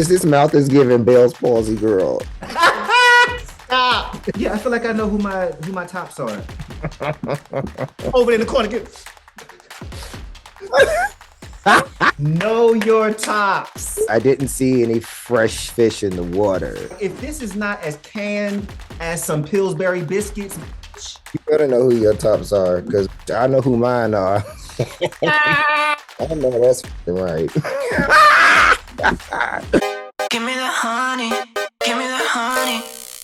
His mouth is giving Bell's palsy, girl. Stop. Yeah, I feel like I know who my tops are. Over in the corner. Know your tops. I didn't see any fresh fish in the water. If this is not as canned as some Pillsbury biscuits, you better know who your tops are, because I know who mine are. I know that's right. Give me the honey, give me the honey,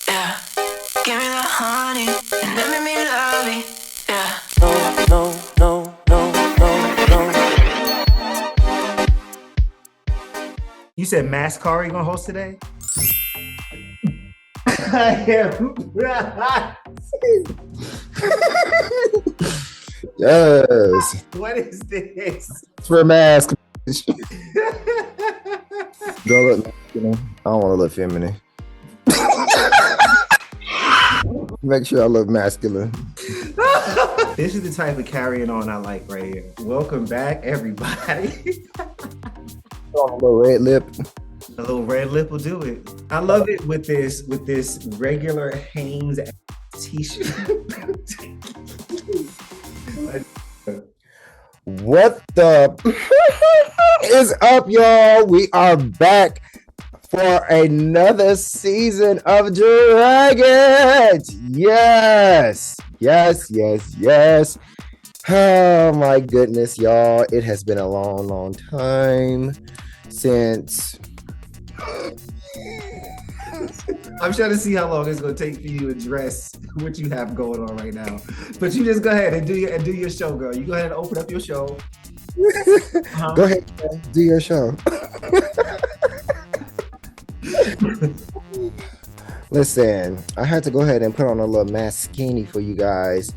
yeah. Give me the honey, and let me love it, yeah. No. You said Mukari gonna host today? I am. Yes. What is this? For a mask. Don't look, I don't want to look feminine. Make sure I look masculine. This is the type of carrying on I like right here. Welcome back, everybody. A little red lip. A little red lip will do it. I love it with this regular Hanes t-shirt. What the is up, y'all? We are back for another season of Dragons. Yes. Oh my goodness, y'all. It has been a long time since I'm trying to see how long it's gonna take for you to address what you have going on right now. But you just go ahead and do your show, girl. You go ahead and open up your show. Go ahead, do your show. Listen, I had to go ahead and put on a little maskini for you guys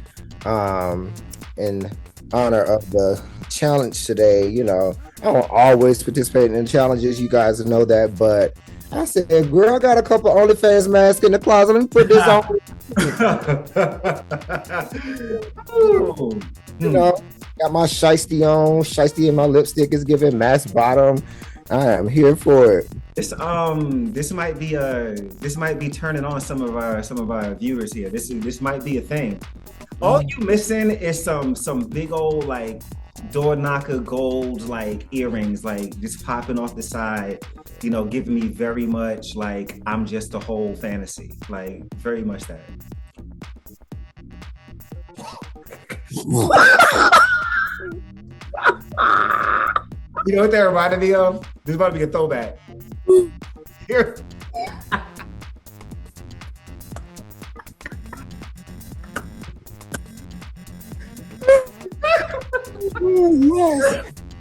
in honor of the challenge today. You know, I don't always participate in challenges, you guys know that, but I said, girl, I got a couple OnlyFans masks in the closet. Let me put this on. You know, got my shiesty on. Shiesty in my lipstick is giving mask bottom. I am here for it. This might be turning on some of our viewers here. This might be a thing. All you missing is some big old like door knocker gold like earrings, like just popping off the side, you know, giving me very much like I'm just a whole fantasy, like very much that. You know what that reminded me of? This is about to be a throwback. Here.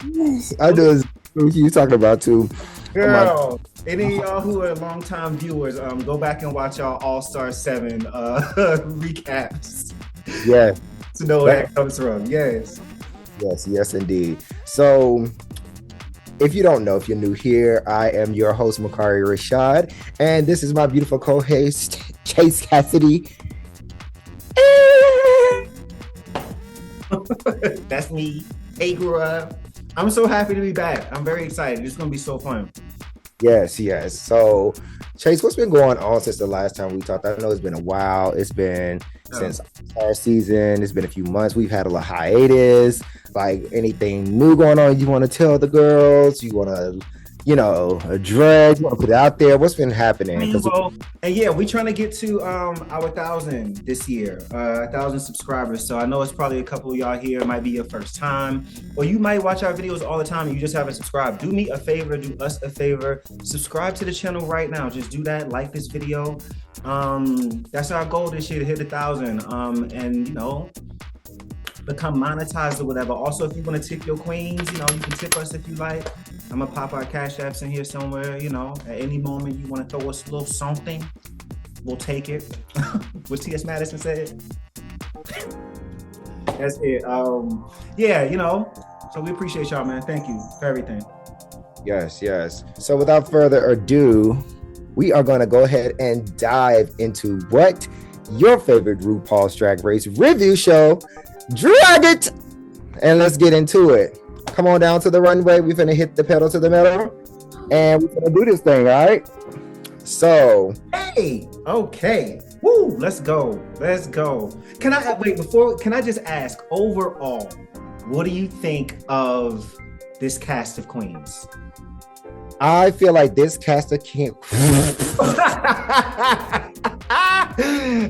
Yes. I know what you talking about too. Girl, any of y'all who are longtime viewers, go back and watch our All-Star 7 recaps. Yeah. To know where that comes from. Yes, indeed. So if you don't know, if you're new here, I am your host, Mukari Rashad, and this is my beautiful co-host, ChaseKassidy. That's me. Hey, girl. I'm so happy to be back. I'm very excited. It's going to be so fun. Yes. So, Chase, what's been going on since the last time we talked? I know it's been a while. It's been since our season. It's been a few months. We've had a little hiatus. Like, anything new going on you want to tell the girls? You want to, you know, address? You want to put it out there? What's been happening? And yeah, we're trying to get to our 1,000 this year, 1,000 subscribers. So I know it's probably a couple of y'all here. It might be your first time, or you might watch our videos all the time and you just haven't subscribed. Do me a favor, do us a favor, subscribe to the channel right now. Just do that, like this video. That's our goal this year, to hit 1,000. And you know, become monetized or whatever. Also, if you want to tip your queens, you know, you can tip us if you like. I'm gonna pop our cash apps in here somewhere, you know, at any moment you want to throw us a little something, we'll take it. What T.S. Madison said. That's it. Yeah, you know, so we appreciate y'all, man. Thank you for everything. Yes. So without further ado, we are going to go ahead and dive into what your favorite RuPaul's Drag Race review show, Drag It, and let's get into it. Come on down to the runway. We're finna hit the pedal to the metal. And we're gonna do this thing, all right? So, Hey, okay. Woo, let's go. Let's go. Can I just ask overall, what do you think of this cast of queens? I feel like this cast of kings.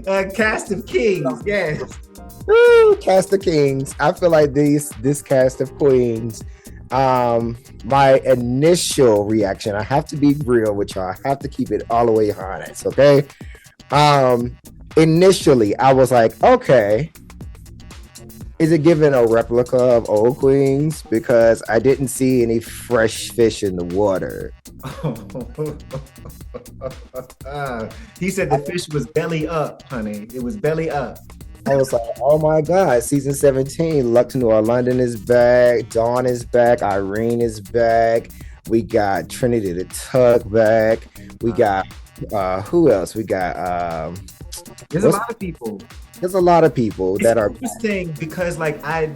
A cast of kings, yes. Cast of kings. I feel like this cast of queens. My initial reaction, I have to be real with y'all. I have to keep it all the way honest, okay? Initially, I was like, okay, is it giving a replica of old queens? Because I didn't see any fresh fish in the water. He said the fish was belly up, honey. It was belly up. I was like, oh my God, season 17, Lux Noir London is back, Dawn is back, Irene is back, we got Trinity the Tuck back, we got, who else? We got, there's a lot of people. There's a lot of people it's that are interesting because like I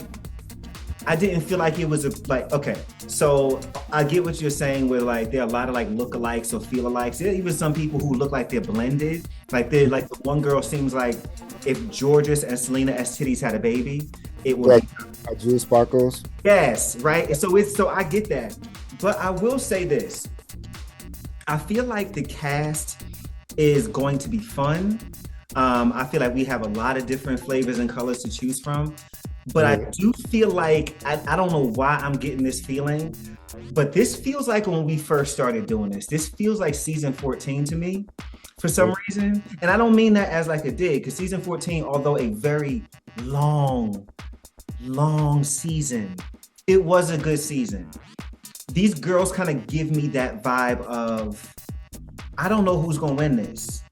didn't feel like it was okay. So I get what you're saying where like there are a lot of like lookalikes or feel-alikes. There are even some people who look like they're blended. Like they're like the one girl seems like if Georges and Selena S titties had a baby, it would like Jewel Sparkles. Yes, right. So I get that. But I will say this. I feel like the cast is going to be fun. I feel like we have a lot of different flavors and colors to choose from. But I do feel like, I don't know why I'm getting this feeling, but this feels like when we first started doing this. This feels like season 14 to me for some reason. And I don't mean that as like a dig, because season 14, although a very long season, it was a good season. These girls kind of give me that vibe of, I don't know who's gonna win this.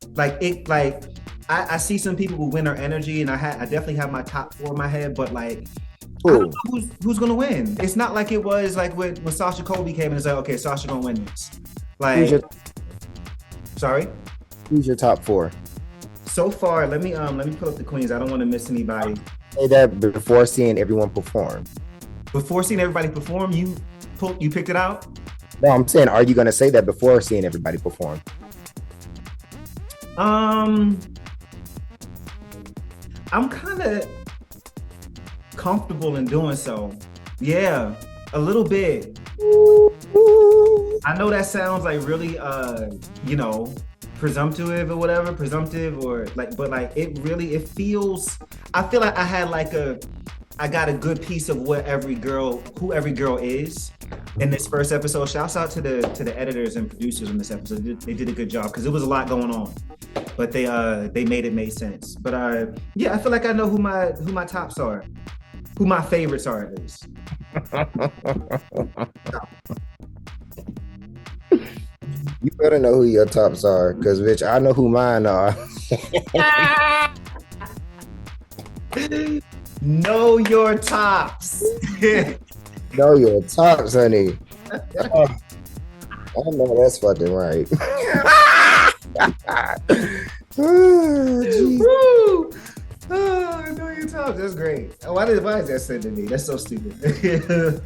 I see some people who win our energy, and I definitely have my top 4 in my head, but like, I don't know who's gonna win. It's not like it was like when Sasha Colby came and it's like, okay, Sasha gonna win this. Like, sorry? Who's your top 4? So far, let me pull up the queens. I don't want to miss anybody. Say that before seeing everyone perform. Before seeing everybody perform, you picked it out? No, I'm saying, are you gonna say that before seeing everybody perform? I'm kind of comfortable in doing so. Yeah, a little bit. I know that sounds like really, presumptive or whatever, but like it feels, I feel like I had I got a good piece of who every girl is in this first episode. Shouts out to the editors and producers in this episode. They did a good job because there was a lot going on, but they made sense. But I feel like I know who my tops are, who my favorites are at least. You better know who your tops are, because bitch, I know who mine are. Know your tops. Know your tops, honey. I know that's fucking right. Woo! Know your tops. That's great. Why is that said to me? That's so stupid.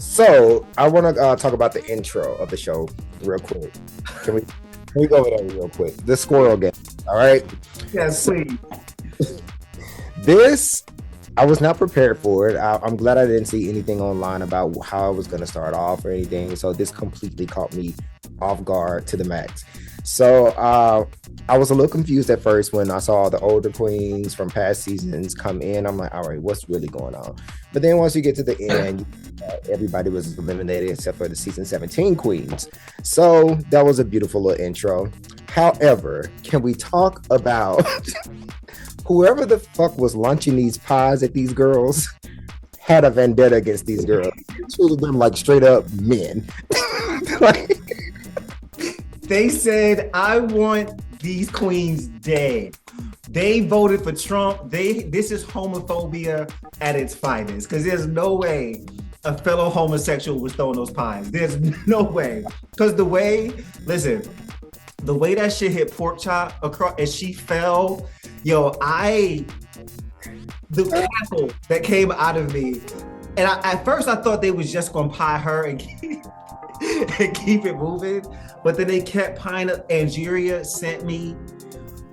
So I want to talk about the intro of the show real quick. Can we go over that real quick? The squirrel game. All right. Yes, please. This, I was not prepared for it. I'm glad I didn't see anything online about how I was going to start off or anything. So this completely caught me off guard to the max. So I was a little confused at first when I saw the older queens from past seasons come in. I'm like, all right, what's really going on? But then once you get to the end, everybody was eliminated except for the season 17 queens. So that was a beautiful little intro. However, can we talk about whoever the fuck was launching these pies at these girls had a vendetta against these girls? Treated them like straight up men. They said, I want these queens dead. They voted for Trump. This is homophobia at its finest, because there's no way a fellow homosexual was throwing those pies. There's no way. Because the way that shit hit Pork Chop across and she fell, the cackle that came out of me. And at first I thought they was just gonna pie her and and keep it moving. But then they kept Angeria sent me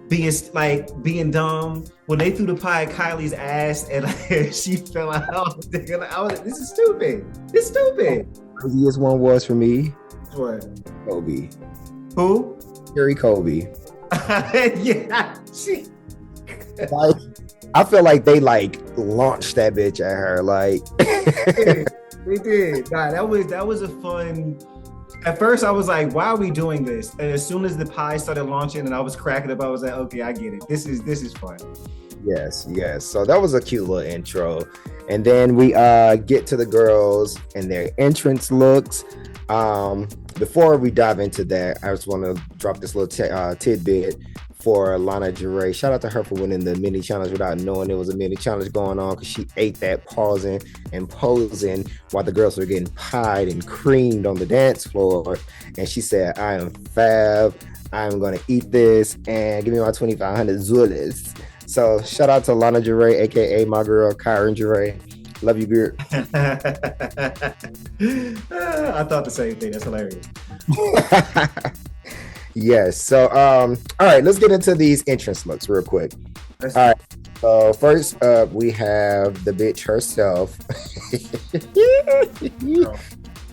being dumb when they threw the pie at Kylie's ass and like, she fell out. I was like, this is stupid. It's stupid. Craziest one was for me. What? Kobe. Who? Gary Kobe. Yeah. Like, I feel like they like launched that bitch at her. Like they did. Nah, that was a fun. At first, I was like, "Why are we doing this?" And as soon as the pie started launching, and I was cracking up, I was like, "Okay, I get it. This is fun." Yes. So that was a cute little intro, and then we get to the girls and their entrance looks. Before we dive into that, I just want to drop this little tidbit for Lana Jure. Shout out to her for winning the mini challenge without knowing there was a mini challenge going on, because she ate that pausing and posing while the girls were getting pied and creamed on the dance floor. And she said, "I am fab. I'm going to eat this and give me my 2,500 Zulis." So shout out to Lana Jure, aka my girl Kyron Jure. Love you, girl. I thought the same thing. That's hilarious. Yes. So, all right, let's get into these entrance looks real quick. All right. So first up, we have the bitch herself.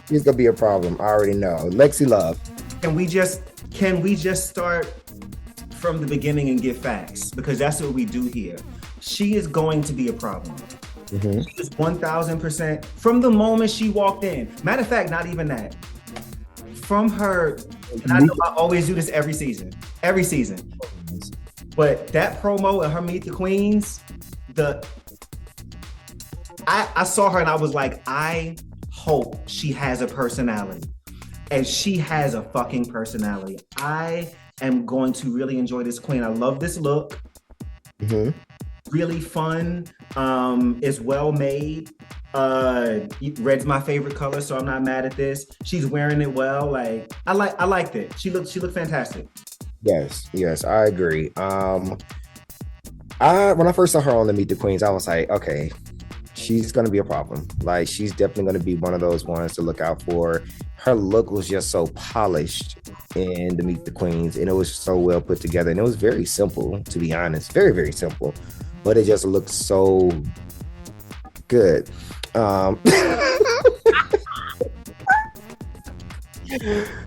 She's gonna be a problem. I already know. Lexi Love. Can we just start from the beginning and get facts? Because that's what we do here. She is going to be a problem. Mm-hmm. She is 1,000% from the moment she walked in. Matter of fact, not even that. From her, and I know I always do this every season, but that promo and her Meet the Queens, I saw her and I was like, I hope she has a personality, and she has a fucking personality. I am going to really enjoy this queen. I love this look. Mm-hmm. Really fun. It's well made. Red's my favorite color, so I'm not mad at this. She's wearing it well. Like I liked it. She looked fantastic. Yes, I agree. When I first saw her on the Meet the Queens, I was like, okay, she's gonna be a problem. Like, she's definitely gonna be one of those ones to look out for. Her look was just so polished in the Meet the Queens, and it was so well put together, and it was very simple, to be honest. Very, very simple, but it just looked so good.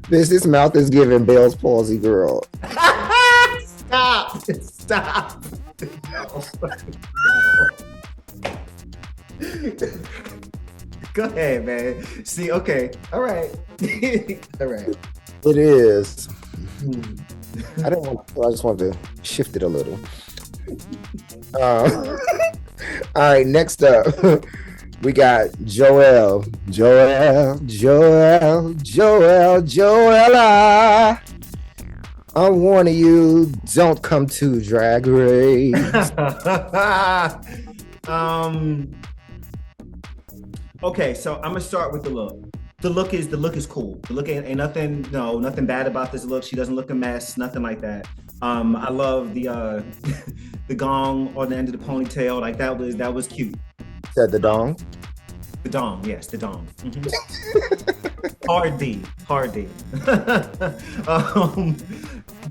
This mouth is giving Bell's palsy, girl. Stop. Go ahead, man. See, okay. All right. All right. It is. I just wanted to shift it a little. All right, next up, we got Joella. I'm warning you, don't come to Drag Race. Okay, so I'm gonna start with the look. The look is cool. The look ain't nothing bad about this look. She doesn't look a mess, nothing like that. I love the the gong on the end of the ponytail. Like that was cute. Said the dong? The dong, yes, the dong. Mm-hmm. Hard D.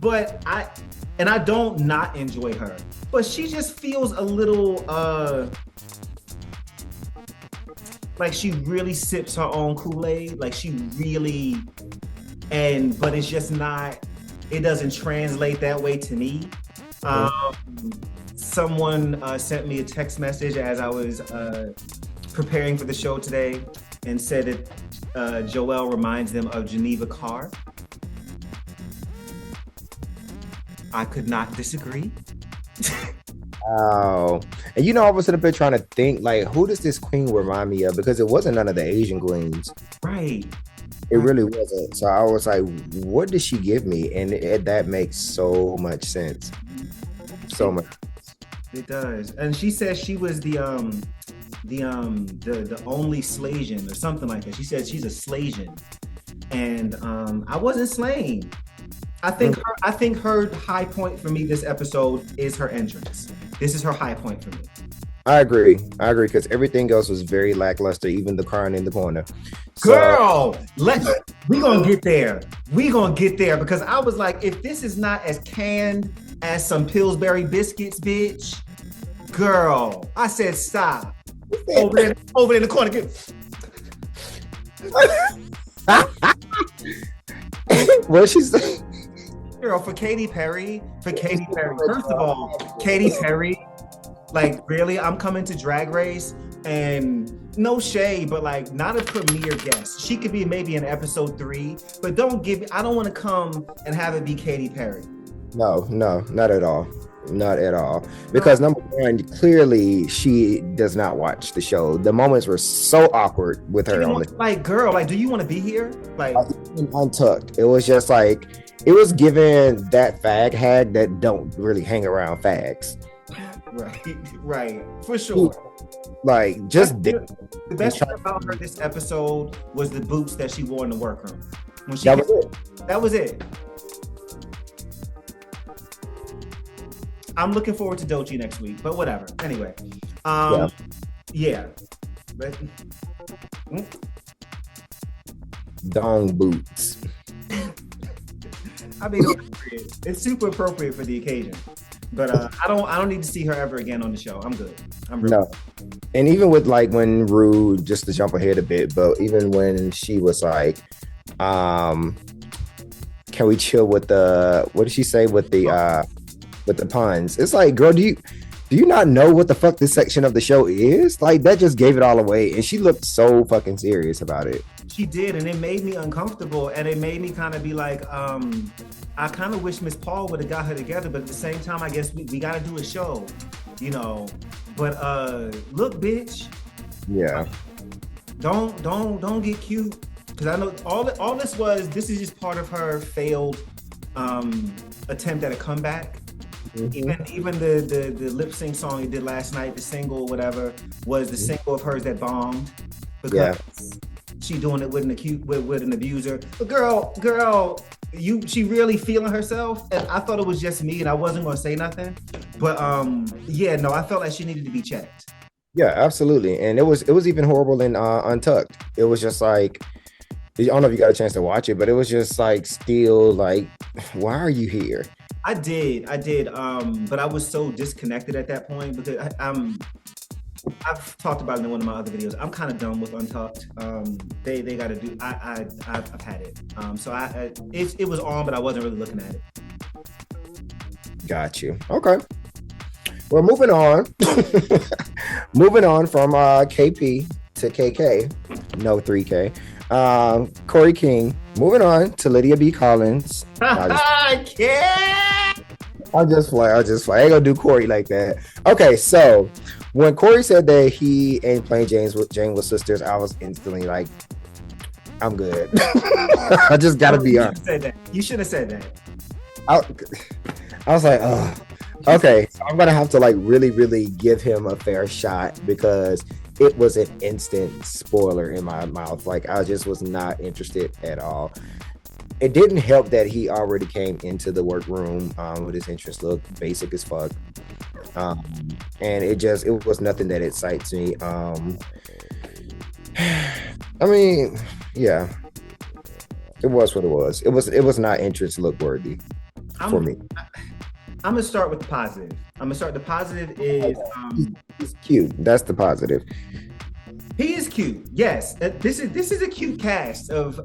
But I don't not enjoy her, but she just feels a little like she really sips her own Kool-Aid. Like she really, but it's just not, it doesn't translate that way to me. Someone sent me a text message as I was preparing for the show today and said that Joelle reminds them of Geneva Carr. I could not disagree. Wow. And I was sitting up there trying to think, like, who does this queen remind me of? Because it wasn't none of the Asian queens. Right. It really wasn't. So I was like, what does she give me? And that makes so much sense. So much. It does. And she says she was the only Slasian or something like that. She said she's a Slasian. And I wasn't slaying. I think her high point for me this episode is her entrance. This is her high point for me. I agree because everything else was very lackluster, even the crying in the corner. Girl, we gonna get there. We gonna get there because I was like, if this is not as canned as some Pillsbury biscuits, bitch, girl, I said stop. Over there in the corner. What she say? Girl, for Katy Perry. First of all, Katy Perry, like really, I'm coming to Drag Race and no shade, but like not a premiere guest. She could be maybe in episode 3, but I don't want to come and have it be Katy Perry. No, not at all. Not at all. Because number one, clearly she does not watch the show. The moments were so awkward with her on the like, girl, like, do you want to be here? Like Untucked. It was just like it was given that fag hag that don't really hang around fags. Right, for sure. Like just the best thing about her this episode was the boots that she wore in the workroom. That was it. I'm looking forward to Doechii next week, but whatever. Anyway, yeah. Dong boots. I mean, it's super appropriate for the occasion, but I don't need to see her ever again on the show. I'm good. No. And even with like when Rue, just to jump ahead a bit, but even when she was like, can we chill with what did she say with the puns? It's like, girl, do you not know what the fuck this section of the show is? Like that just gave it all away, and she looked so fucking serious about it. She did, and it made me uncomfortable, and it made me kind of be like, I kind of wish Miss Paul would have got her together, but at the same time, I guess we got to do a show, you know. But look, bitch. Yeah. Don't get cute, because I know all this is just part of her failed attempt at a comeback. Mm-hmm. Even the lip sync song he did last night, the single, whatever, was the single of hers that bombed because she doing it with an abuser. But girl, she really feeling herself, and I thought it was just me, and I wasn't gonna say nothing. But I felt like she needed to be checked. Yeah, absolutely, and it was even horrible in Untucked. It was just like, I don't know if you got a chance to watch it, but it was just like still like, why are you here? I did. But I was so disconnected at that point because I've talked about it in one of my other videos. I'm kind of done with Untucked. They got to do. I've had it. It was on, but I wasn't really looking at it. Got you. Okay. Well, moving on. Moving on from KP to KK. No 3K. Corey King. Moving on to Lydia B. Collins. I can't. I'll just play. I ain't gonna do Corey like that. Okay, so when Corey said that he ain't playing Jane with sisters, I was instantly like, I'm good. I just gotta be honest. You should have said that. I was like, oh, okay. So I'm gonna have to like really, really give him a fair shot because it was an instant spoiler in my mouth. Like I just was not interested at all. It didn't help that he already came into the workroom with his entrance look basic as fuck. And it was nothing that excites me. I mean, yeah, it was what it was. It was not entrance look worthy for me. I'm gonna start with the positive. The positive is he's cute. That's the positive. He is cute. Yes, this is a cute cast of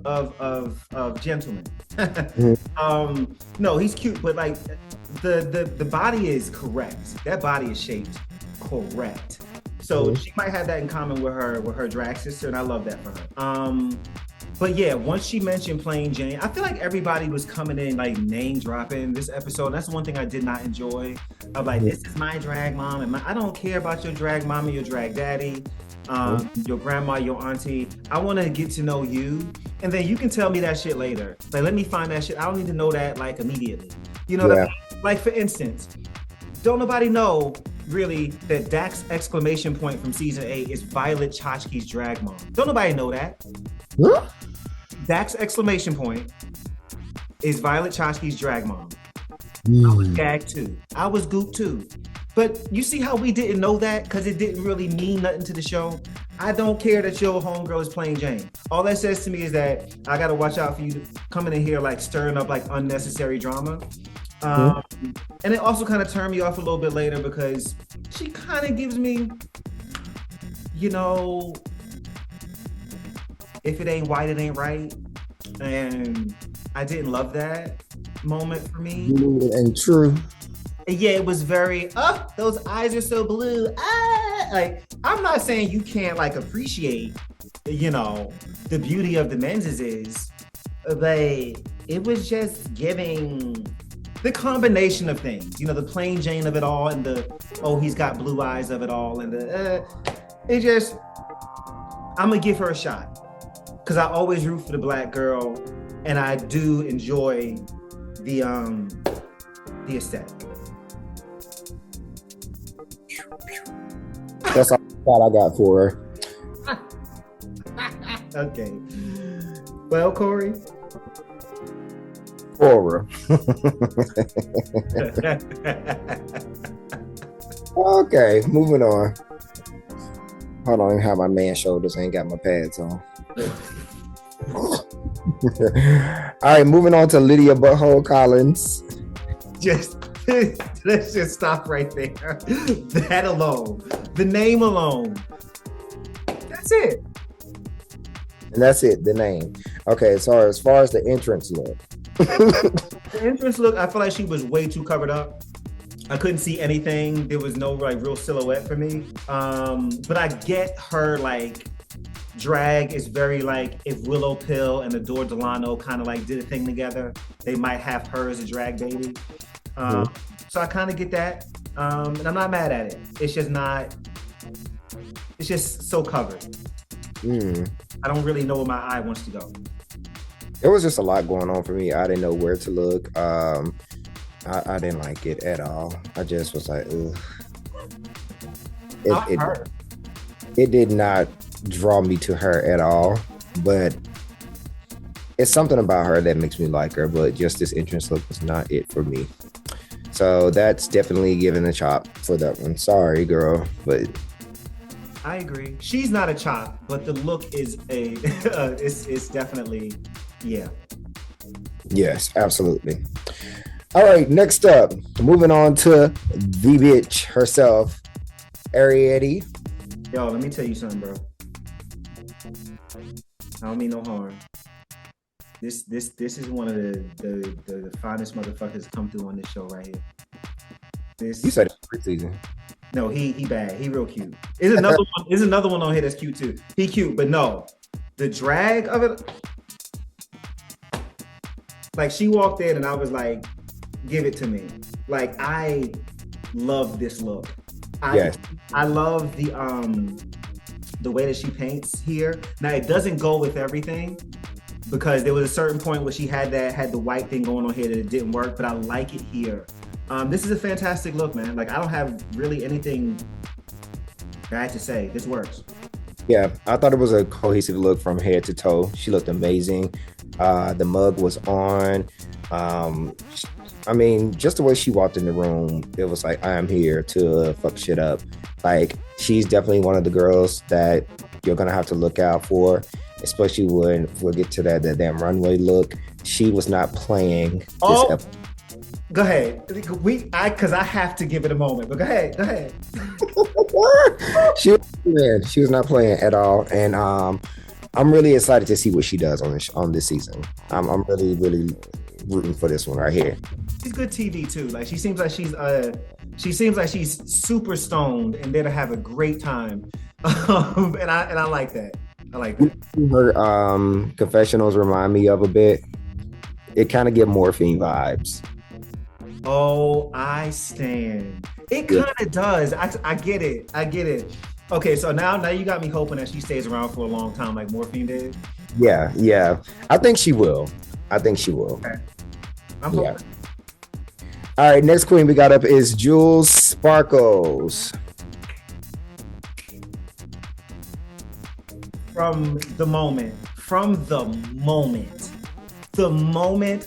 gentlemen. No, he's cute, but like the body is correct. That body is shaped correct. So she might have that in common with her drag sister, and I love that for her. But yeah, once she mentioned playing Jane, I feel like everybody was coming in like name dropping this episode. That's one thing I did not enjoy. Of like, this is my drag mom, and I don't care about your drag mama, your drag daddy, your grandma, your auntie. I want to get to know you, and then you can tell me that shit later. Like, let me find that shit. I don't need to know that like immediately. You know what I mean? Like, for instance, don't nobody know really that Dax exclamation point from season 8 is Violet Chachki's drag mom. Don't nobody know that. What? Dax exclamation point is Violet Chachki's drag mom. I was gagged too. I was gooped too. But you see how we didn't know that because it didn't really mean nothing to the show? I don't care that your homegirl is plain Jane. All that says to me is that I got to watch out for you coming in here like stirring up like unnecessary drama. And it also kind of turned me off a little bit later because she kind of gives me, you know, if it ain't white, it ain't right. And I didn't love that moment for me. And true. Yeah, it was very, those eyes are so blue. Like, I'm not saying you can't like appreciate, you know, the beauty of the Menses, but it was just giving the combination of things, you know, the plain Jane of it all and the, oh, he's got blue eyes of it all. And it just, I'm gonna give her a shot because I always root for the black girl and I do enjoy the aesthetic. That's all I got for her. Okay. Well, Corey. Aura. Okay, moving on. Hold on, I have my man shoulders. I ain't got my pads on. All right, moving on to Lydia Butthole Collins. Let's just stop right there. That alone, the name alone. That's it. And that's it, the name. Okay, so as far as the entrance look. The entrance look, I feel like she was way too covered up. I couldn't see anything. There was no like real silhouette for me. But I get her like drag is very like if Willow Pill and Adore Delano kind of like did a thing together, they might have her as a drag baby. So I kind of get that. And I'm not mad at it. It's just so covered. I don't really know where my eye wants to go. There was just a lot going on for me. I didn't know where to look. I didn't like it at all. I just was like, ugh. It did not draw me to her at all, but it's something about her that makes me like her, but just this entrance look was not it for me. So that's definitely giving a chop for that one. Sorry, girl, but I agree. She's not a chop, but the look is it's definitely, yeah. Yes, absolutely. All right, next up, moving on to the bitch herself, Ariete. Yo, let me tell you something, bro. I don't mean no harm. This is one of the finest motherfuckers come through on this show right here. You said it preseason. No, he bad. He real cute. There's another one on here that's cute too. He cute, but no, the drag of it. Like she walked in and I was like, give it to me. Like I love this look. I love the way that she paints here. Now it doesn't go with everything because there was a certain point where she had the white thing going on here that it didn't work, but I like it here. This is a fantastic look, man. Like I don't have really anything bad to say. This works. Yeah, I thought it was a cohesive look from head to toe. She looked amazing. The mug was on. I mean, just the way she walked in the room, it was like, I am here to fuck shit up. Like, she's definitely one of the girls that you're going to have to look out for, especially when we'll get to that damn runway look. She was not playing this episode. Go ahead. Because I have to give it a moment, but go ahead. She was not playing at all. And I'm really excited to see what she does on this season. I'm really, really rooting for this one right here. She's good TV too. Like she seems like she's super stoned and there to have a great time. And I like that. I like that. Her confessionals remind me of a bit. It kind of give morphine vibes. Oh, I stand. It kind of does. I get it. Okay, so now you got me hoping that she stays around for a long time like Morphine did. Yeah. I think she will. Okay. I'm hoping. All right, next queen we got up is Jules Sparkles. From the moment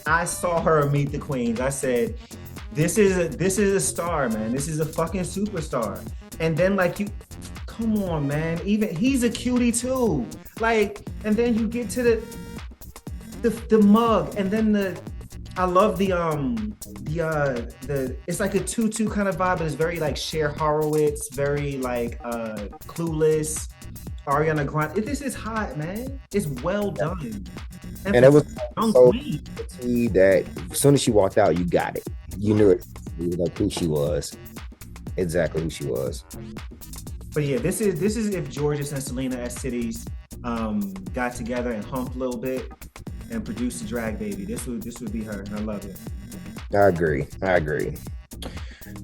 I saw her meet the queens, I said, this is a star, man. This is a fucking superstar. And then like come on, man. Even he's a cutie too. Like, and then you get to the mug, and then I love the it's like a tutu kind of vibe, but it's very like Cher Horowitz, very like Clueless, Ariana Grande. This is hot, man. It's well done. And it was so that as soon as she walked out, you got it. You knew it. You were like who she was. Exactly who she was. But yeah, this is if Georges and Selena as cities got together and humped a little bit and produced a drag baby. This would be her. I love it. I agree.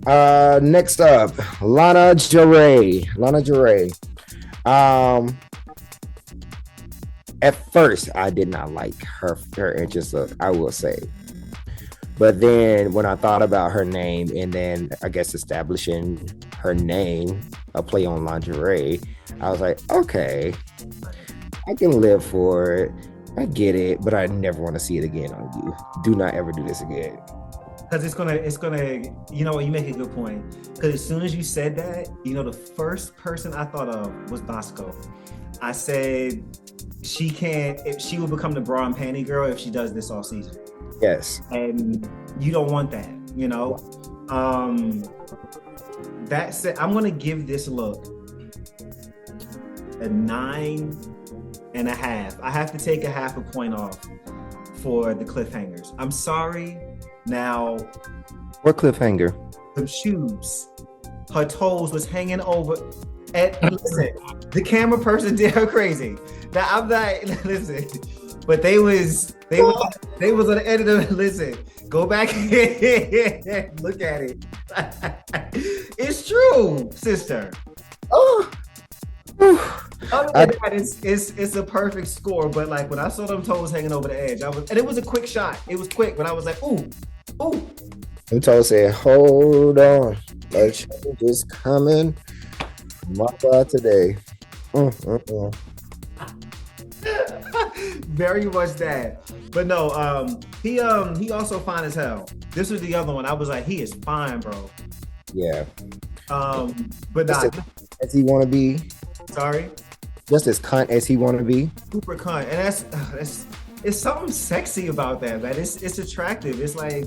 Next up, Lana Del Rey. At first, I did not like her interest look, I will say. But then when I thought about her name and then I guess establishing her name, a play on lingerie, I was like, okay, I can live for it. I get it, but I never want to see it again on you. Do not ever do this again. Because it's gonna, you know what, you make a good point. Because as soon as you said that, you know, the first person I thought of was Bosco. I said she will become the bra and panty girl if she does this all season. Yes. And you don't want that, you know? That said, I'm gonna give this look a 9.5. I have to take a half a point off for the cliffhangers. I'm sorry. Now, what cliffhanger? The shoes. Her toes was hanging over. And listen, the camera person did her crazy. Now I'm not listen, but they was on the end of the listen. Go back and look at it. It's true, sister. It's a perfect score, but like when I saw them toes hanging over the edge, and it was a quick shot. It was quick, but I was like, ooh. Them toes said, hold on, a change is coming. My God, today. Very much that. But no, he also fine as hell. This was the other one. I was like, he is fine, bro. Yeah. But not as he want to be. Sorry. Just as cunt as he want to be. Super cunt, and that's it's something sexy about that, man. It's attractive. It's like,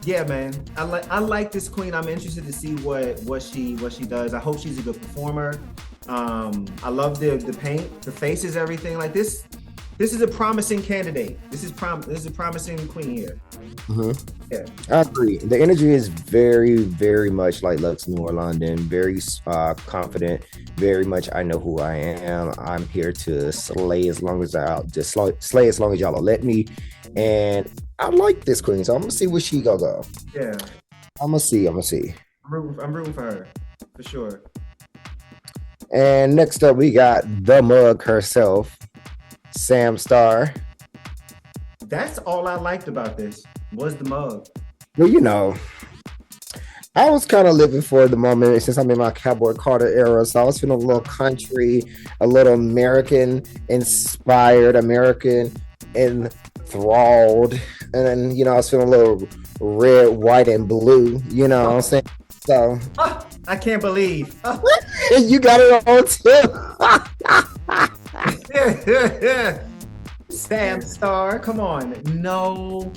yeah, man. I like this queen. I'm interested to see what she does. I hope she's a good performer. I love the paint, the faces, everything. Like this is a promising candidate. This is a promising queen here. Mm-hmm. Yeah, I agree. The energy is very, very much like Lux New London. Very confident. Very much, I know who I am. I'm here to slay as long as slay as long as y'all will let me. And I like this queen, so I'm gonna see where she gonna go. Yeah, I'm gonna see. I'm rooting for her for sure. And next up, we got the mug herself, Sam Star. That's all I liked about this was the mug. Well, you know, I was kind of living for the moment since I'm in my Cowboy Carter era. So I was feeling a little country, a little American inspired, American enthralled. And then, you know, I was feeling a little red, white, and blue, you know what I'm saying? So I can't believe. You got it on too. Sam Star, come on. No,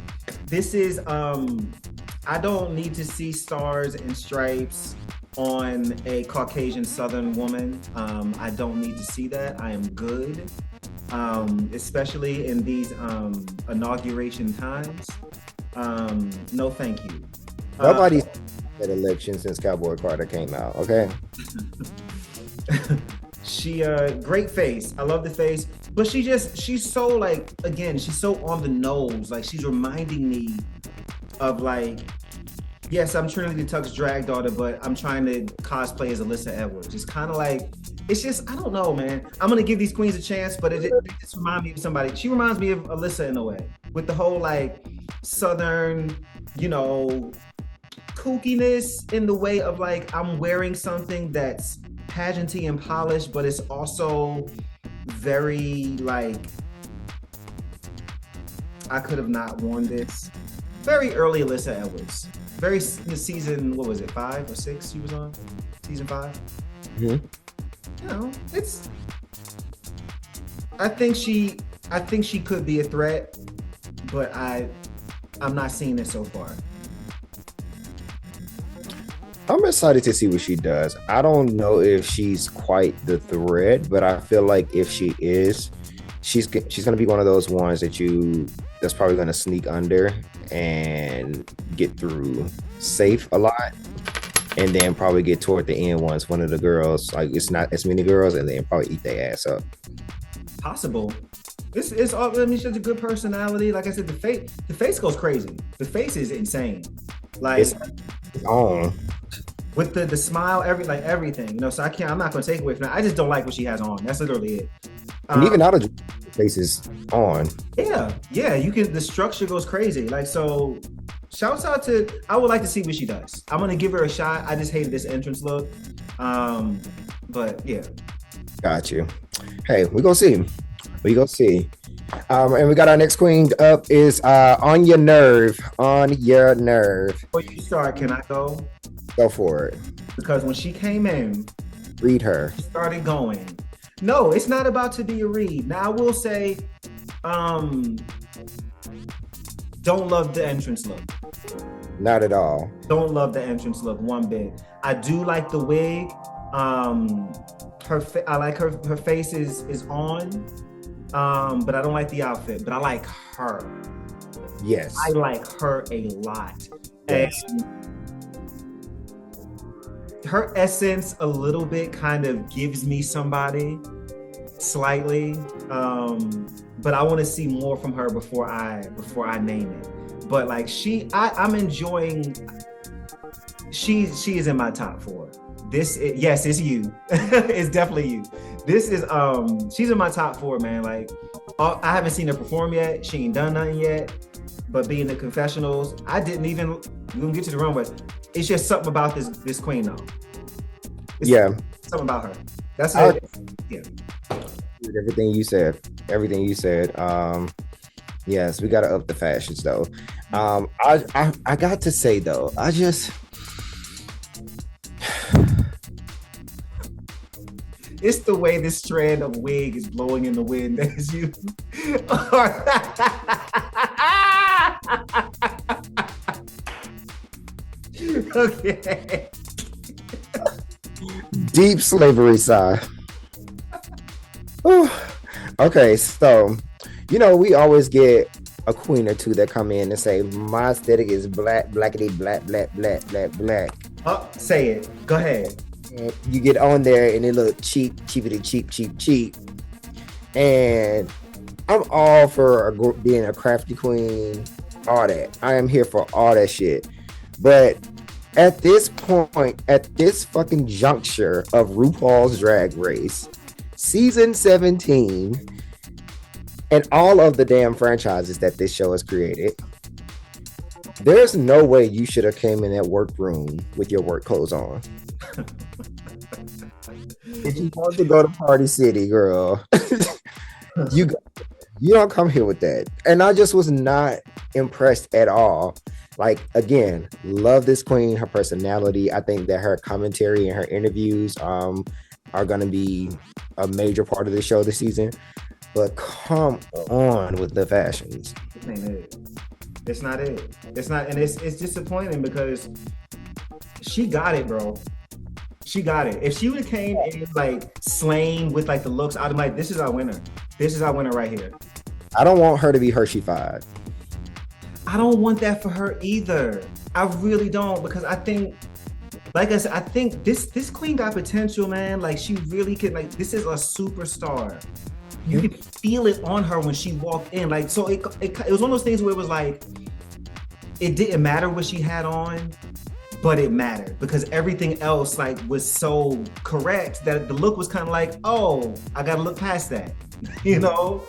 this is I don't need to see stars and stripes on a Caucasian Southern woman. I don't need to see that. I am good, especially in these inauguration times. No, thank you. Nobody's had election since Cowboy Carter came out. Okay. She great face. I love the face, but she's so like, again, she's so on the nose. Like she's reminding me of like, yes, I'm Trinity Tuck's drag daughter, but I'm trying to cosplay as Alyssa Edwards. It's kind of like, it's just, I don't know, man. I'm gonna give these queens a chance, but it just reminds me of somebody. She reminds me of Alyssa in a way, with the whole like Southern, you know, kookiness in the way of like, I'm wearing something that's pageanty and polished, but it's also very like, I could have not worn this. Very early Alyssa Edwards. Very season, what was it, 5 or 6 she was on? Season 5? Mm-hmm. you know, I think she could be a threat, but I'm not seeing it so far. I'm excited to see what she does. I don't know if she's quite the threat, but I feel like if she is, she's gonna be one of those ones that's probably gonna sneak under and get through safe a lot, and then probably get toward the end once one of the girls, like it's not as many girls, and then probably eat their ass up. Possible. This is all. I mean, she's a good personality. Like I said, the face goes crazy. The face is insane. Like It's on. with the smile, everything. You know, so I'm not gonna take away from that. I just don't like what she has on. That's literally it. And even out of the face is on. Yeah. You can. The structure goes crazy. Like so. Shouts out to. I would like to see what she does. I'm gonna give her a shot. I just hated this entrance look. But yeah. Got you. Hey, we gonna see. And we got our next queen up is On Your Nerve. Before you start, can I go? Go for it. Because when she came in, Read her. she started going. No, it's not about to be a read. Now I will say, don't love the entrance look. Not at all. Don't love the entrance look one bit. I do like the wig. I like her face is on. But I don't like the outfit. But I like her. Yes. I like her a lot. Yes. And her essence a little bit kind of gives me somebody slightly. But I want to see more from her before I name it. But like I'm enjoying. She is in my top 4. Yes, it's you. It's definitely you. This is she's in my top 4, man. Like I haven't seen her perform yet. She ain't done nothing yet. But being the confessionals, I didn't even. We're gonna get to the runway. It's just something about this queen though. Something about her. That's it. Yeah. Everything you said. Yes, we gotta up the fashions though. I got to say though, it's the way this strand of wig is blowing in the wind that is you. Okay. Deep slavery side. Okay, so we always get a queen or two that come in and say my aesthetic is black, blackity, black, black, black, black, black. Oh, say it. Go ahead. And you get on there and it look cheap, cheapity, cheap. And I'm all for being a crafty queen, all that. I am here for all that shit. But at this point, at this fucking juncture of RuPaul's Drag Race, season 17, and all of the damn franchises that this show has created, there's no way you should have came in that workroom with your work clothes on. If you want to go to Party City, girl, you don't come here with that. And I just was not impressed at all. Like, again, love this queen, her personality. I think that her commentary and her interviews are going to be a major part of the show this season. But come on with the fashions. It ain't it. It's not it. It's not, and it's disappointing because she got it, bro. She got it. If she would have came in like slain with like the looks, I'd be like, this is our winner. This is our winner right here. I don't want her to be Hershey-fied. I don't want that for her either. I really don't, because I think, like I said, I think this queen got potential, man. Like she really could, like, this is a superstar. You could feel it on her when she walked in. Like, so it was one of those things where it was like, it didn't matter what she had on, but it mattered because everything else like was so correct that the look was kind of like, oh, I gotta look past that, you know?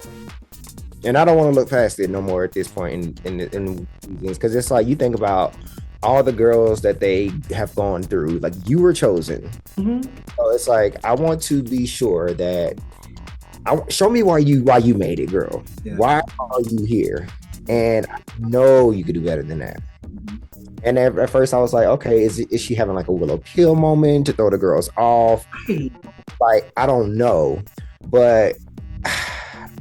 And I don't want to look past it no more at this point in because it's like you think about all the girls that they have gone through, like you were chosen. Mm-hmm. So it's like, I want to be sure that show me why you made it, girl. Yeah. Why are you here? And I know you could do better than that. And at first I was like, okay, is she having like a Willow Pill moment to throw the girls off? Like, I don't know, but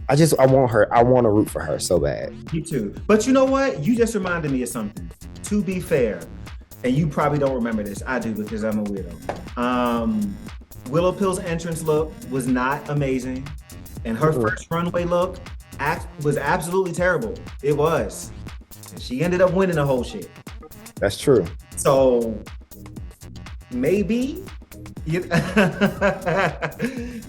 I want her. I want to root for her so bad. Me too. But you know what? You just reminded me of something. To be fair, and you probably don't remember this. I do because I'm a weirdo. Willow Pill's entrance look was not amazing, and her first runway look was absolutely terrible. It was. And she ended up winning the whole shit. That's true. So maybe.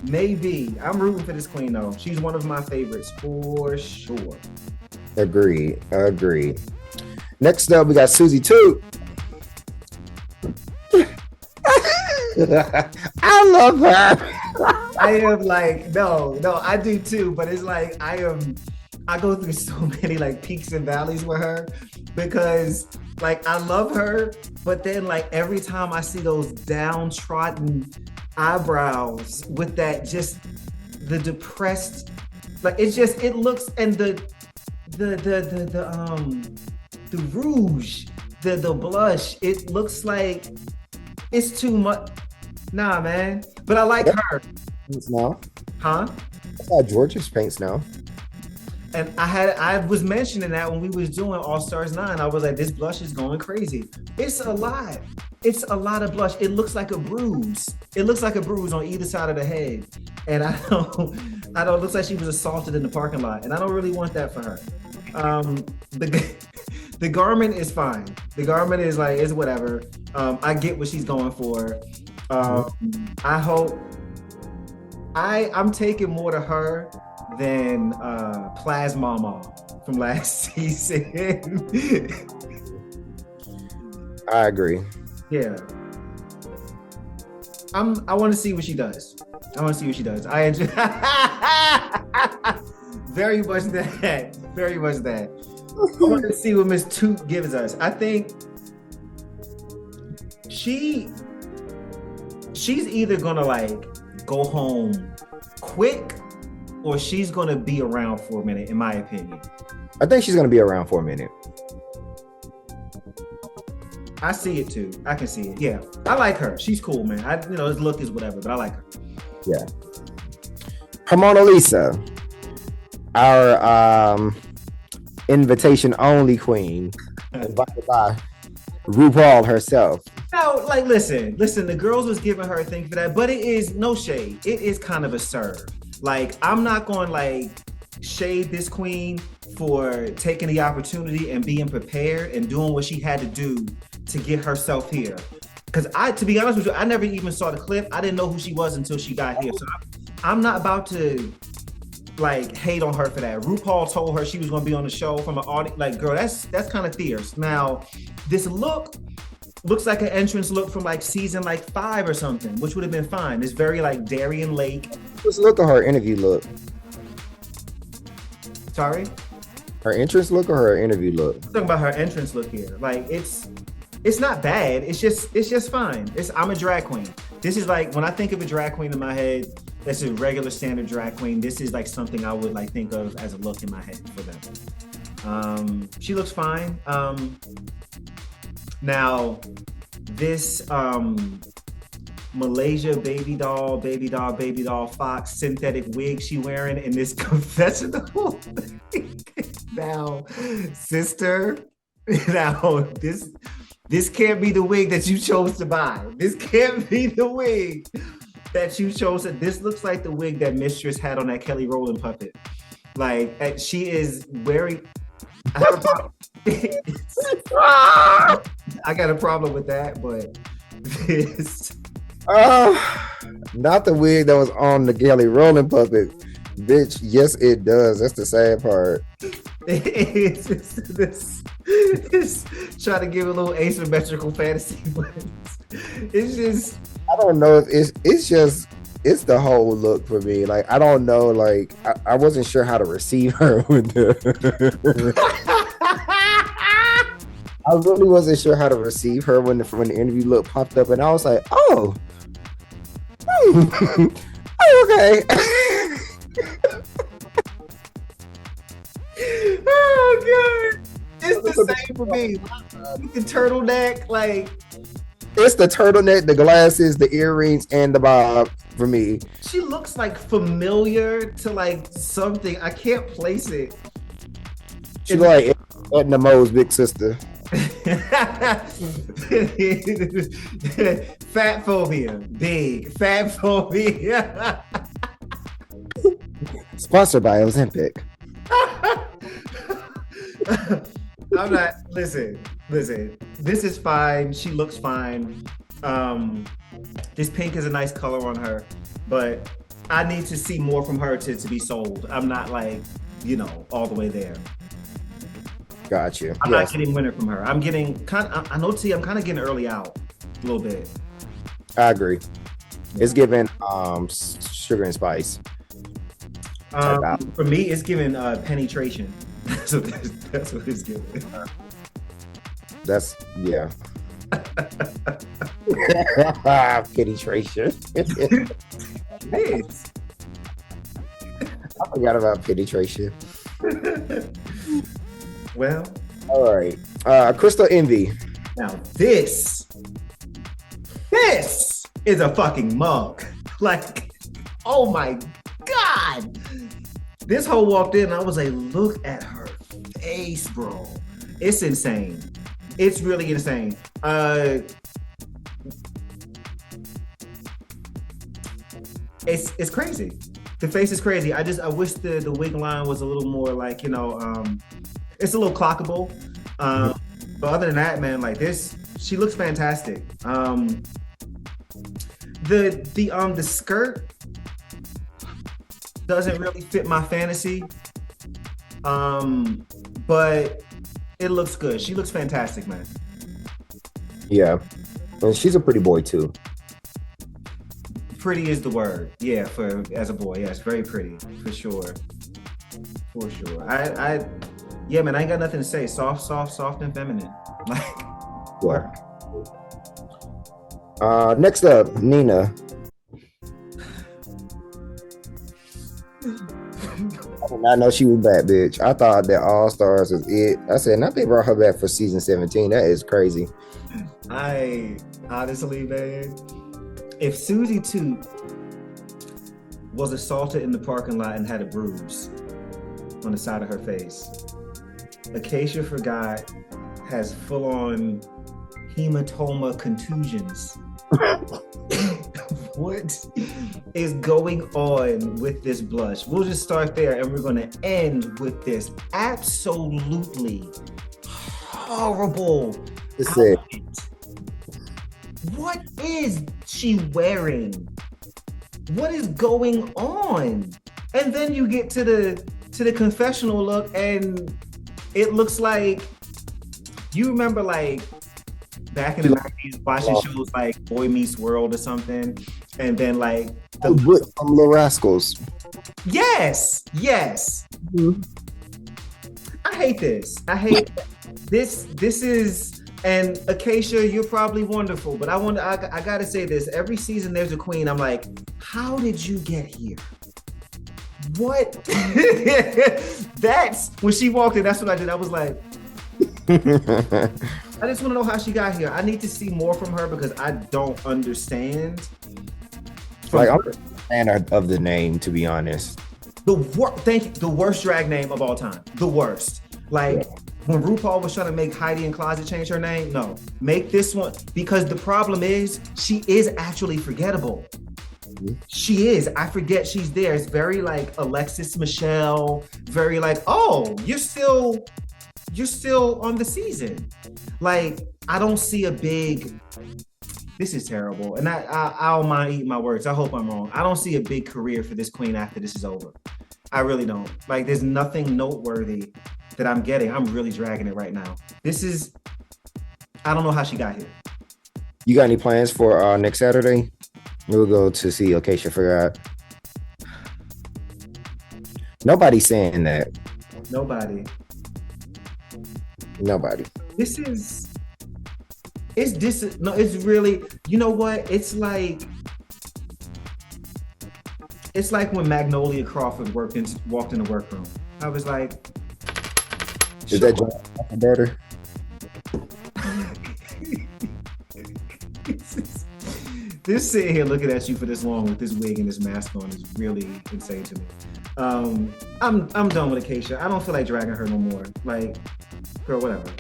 Maybe. I'm rooting for this queen though. She's one of my favorites for sure. Agreed. Next up, we got Susie Toot. I love her. I am like, no, I do too, but it's like I go through so many like peaks and valleys with her because like I love her, but then like every time I see those downtrodden eyebrows with that just the depressed, like it looks, and the rouge, the blush, it looks like it's too much. Nah, man. But I like her. Now. Huh? That's how George's paints now. And I was mentioning that when we was doing All Stars 9, I was like, this blush is going crazy. It's a lot. It's a lot of blush. It looks like a bruise. It looks like a bruise on either side of the head. And I don't, it looks like she was assaulted in the parking lot. And I don't really want that for her. The garment is fine. The garment is like, it's whatever. I get what she's going for. I hope, I'm taking more to her than Plasma Mama from last season. I agree. Yeah. I want to see what she does. I enjoy very much that. Very much that. I want to see what Miss Toot gives us. I think she's either gonna like go home quick or she's gonna be around for a minute, in my opinion. I think she's gonna be around for a minute. I see it too. I can see it. Yeah, I like her. She's cool, man. His look is whatever, but I like her. Yeah. Mona Lisa, our invitation only queen, invited by RuPaul herself. No, like listen, the girls was giving her a thing for that, but it is no shade. It is kind of a serve. Like, I'm not going to like shade this queen for taking the opportunity and being prepared and doing what she had to do to get herself here. Because to be honest with you, I never even saw the clip. I didn't know who she was until she got here. So I'm not about to like hate on her for that. RuPaul told her she was going to be on the show from an audience. Like, girl, that's kind of fierce. Now, this looks like an entrance look from like season like 5 or something, which would have been fine. It's very like Darien Lake. Just look at her interview look. Sorry? Her entrance look or her interview look? I'm talking about her entrance look here. Like it's not bad. It's just fine. I'm a drag queen. This is like, when I think of a drag queen in my head, that's a regular standard drag queen. This is like something I would like think of as a look in my head for them. She looks fine. Now, this Malaysia baby doll fox synthetic wig she wearing in this confessional. Now, sister, this can't be the wig that you chose to buy. This can't be the wig that you chose. This looks like the wig that Mistress had on that Kelly Rowland puppet. Like, she is wearing. I got a problem with that, but this. Not the wig that was on the Kelly Rowland puppet. Bitch, yes, it does. That's the sad part. It's trying to give a little asymmetrical fantasy, but it's just. I don't know if it's the whole look for me. Like, I don't know. Like, I wasn't sure how to receive her with I really wasn't sure how to receive her when the interview look popped up, and I was like, oh, okay. Oh god, it's the same for me. The turtleneck, like it's the turtleneck, the glasses, the earrings, and the bob for me. She looks like familiar to like something. I can't place it. She like Edna Moe's big sister. Fat phobia, big fat phobia. Sponsored by Ozempic. I'm not. Listen. This is fine. She looks fine. This pink is a nice color on her, but I need to see more from her to be sold. I'm not like, all the way there. Got you. I'm not getting winter from her. I'm getting I know T, I'm kind of getting early out a little bit. I agree. It's giving sugar and spice. For me, it's giving penetration. So that's what it's giving. That's penetration. It is. I forgot about penetration. Well, all right. Crystal Envy. Now this is a fucking mug. Like, oh my God. This hoe walked in and I was like, look at her face, bro. It's insane. It's really insane. It's crazy. The face is crazy. I wish the wig line was a little more like, it's a little clockable. But other than that, man, like this, she looks fantastic. The skirt doesn't really fit my fantasy. But it looks good. She looks fantastic, man. Yeah. And she's a pretty boy too. Pretty is the word. Yeah, as a boy. Yes, very pretty. For sure. Yeah, man, I ain't got nothing to say. Soft and feminine. Like, work. Next up, Nina. I did not know she was back, bitch. I thought that All Stars was it. I said, not they brought her back for season 17. That is crazy. I honestly, man, if Susie Toot was assaulted in the parking lot and had a bruise on the side of her face, Acacia Forgot has full-on hematoma contusions. What is going on with this blush? We'll just start there and we're going to end with this absolutely horrible outfit. What is she wearing? What is going on? And then you get to the confessional look and it looks like, you remember like back in the 90s watching shows like Boy Meets World or something, and then like from Little Rascals. Yes. Mm-hmm. I hate this. This is, and Acacia, you're probably wonderful, but I gotta say this. Every season there's a queen. I'm like, how did you get here? What? That's when she walked in. That's what I did. I was like, I just want to know how she got here. I need to see more from her because I don't understand. Like, I'm a fan of the name, to be honest. The worst drag name of all time. The worst. Like, when RuPaul was trying to make Heidi in Closet change her name, no. Make this one, because the problem is she is actually forgettable. She is. I forget she's there. It's very like Alexis Michelle, very like, oh, you're still on the season. Like, I don't see a big, this is terrible. And I don't mind eating my words. I hope I'm wrong. I don't see a big career for this queen after this is over. I really don't. Like, there's nothing noteworthy that I'm getting. I'm really dragging it right now. I don't know how she got here. You got any plans for next Saturday? We'll go to see Acacia Forgot. Nobody's saying that. Nobody. It's really, you know what? It's like when Magnolia Crawford walked in the workroom. I was like, is that your daughter? This sitting here looking at you for this long with this wig and this mask on is really insane to me. I'm done with Acacia. I don't feel like dragging her no more. Like, girl, whatever.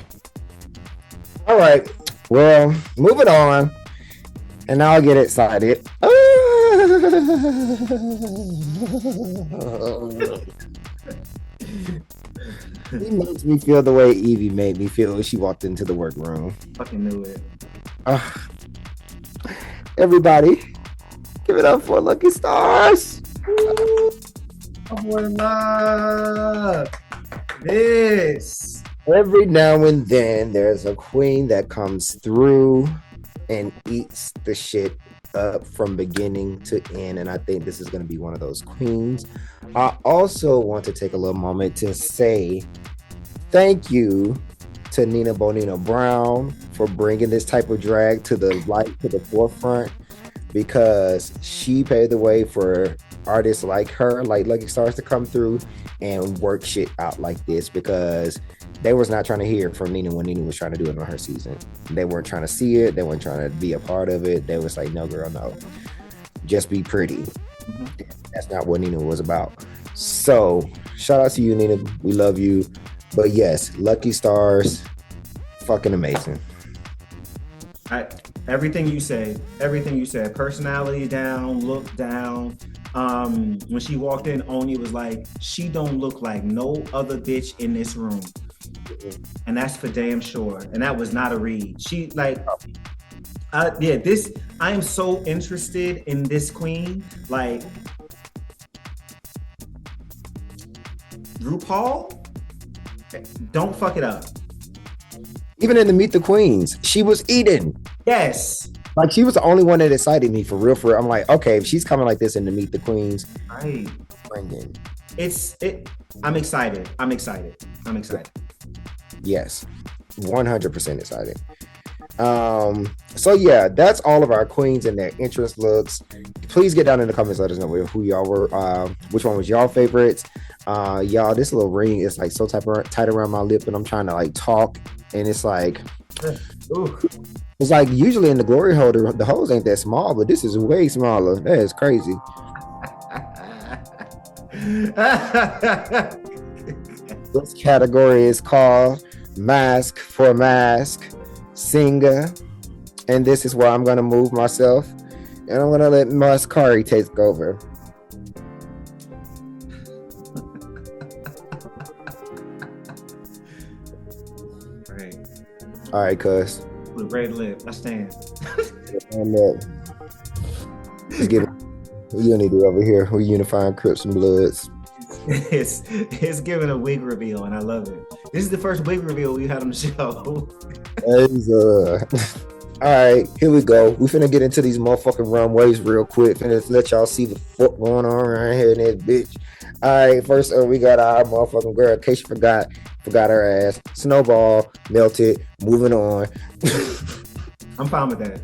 All right. Well, moving on. And now I get excited. He makes me feel the way Evie made me feel when she walked into the workroom. Fucking knew it. Everybody, give it up for Lucky Stars. This. Every now and then, there's a queen that comes through and eats the shit up from beginning to end, and I think this is going to be one of those queens. I also want to take a little moment to say thank you to Nina Bonina Brown for bringing this type of drag to the light, to the forefront, because she paved the way for artists like her, like Lucky Stars, to come through and work shit out like this, because they was not trying to hear from Nina when Nina was trying to do it on her season. They weren't trying to see it. They weren't trying to be a part of it. They was like, no, girl, no. Just be pretty. Mm-hmm. That's not what Nina was about. So shout out to you, Nina. We love you. But yes, Lucky Stars, fucking amazing. Everything you said, personality down, look down. When she walked in, Oni was like, she don't look like no other bitch in this room. And that's for damn sure. And that was not a read. She like, I am so interested in this queen. Like, RuPaul, don't fuck it up. Even in the Meet the Queens, she was eating. Yes. Like, she was the only one that excited me for real. I'm like, okay, if she's coming like this in the Meet the Queens, right? Bringing. I'm excited. Yes, 100% excited. So yeah, that's all of our queens and their interest looks. Please get down in the comments, let us know who y'all were, which one was y'all favorites. Y'all, this little ring is like so tight around my lip, and I'm trying to like talk, and it's like, ooh. It's like usually in the glory holder, the holes ain't that small, but this is way smaller. That is crazy. This category is called Mask for Mask Singer. And this is where I'm going to move myself. And I'm going to let Mukari take over. Right. All right, cuz. With red lip, I stand. Just give it. What you need to do over here? We're unifying Crips and Bloods. It's giving a wig reveal, and I love it. This is the first wig reveal we had on the show. All right, here we go. We finna get into these motherfucking runways real quick. Finna let y'all see the fuck going on right here in this bitch. All right, first we got our motherfucking girl. In case you forgot her ass. Snowball, melted, moving on. I'm fine with that.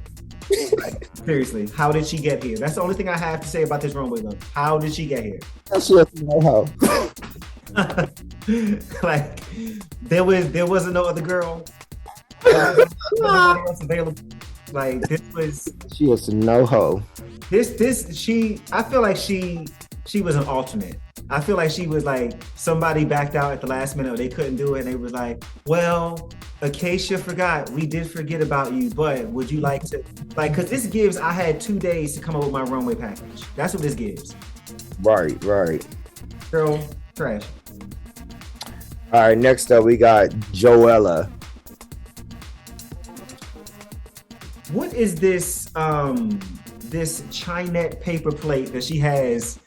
Like, seriously, how did she get here? That's the only thing I have to say about this runway look. How did she get here? She doesn't know how. Like, there wasn't no other girl. Nobody else available. Like, this was. She is no hoe. I feel like she was an alternate. I feel like she was like, somebody backed out at the last minute, or they couldn't do it, and they was like, well, Acacia forgot. We did forget about you, but would you like to, like, because this gives, I had 2 days to come up with my runway package. That's what this gives. Right. Girl, trash. All right, next up, we got Joella. What is this, this Chinette paper plate that she has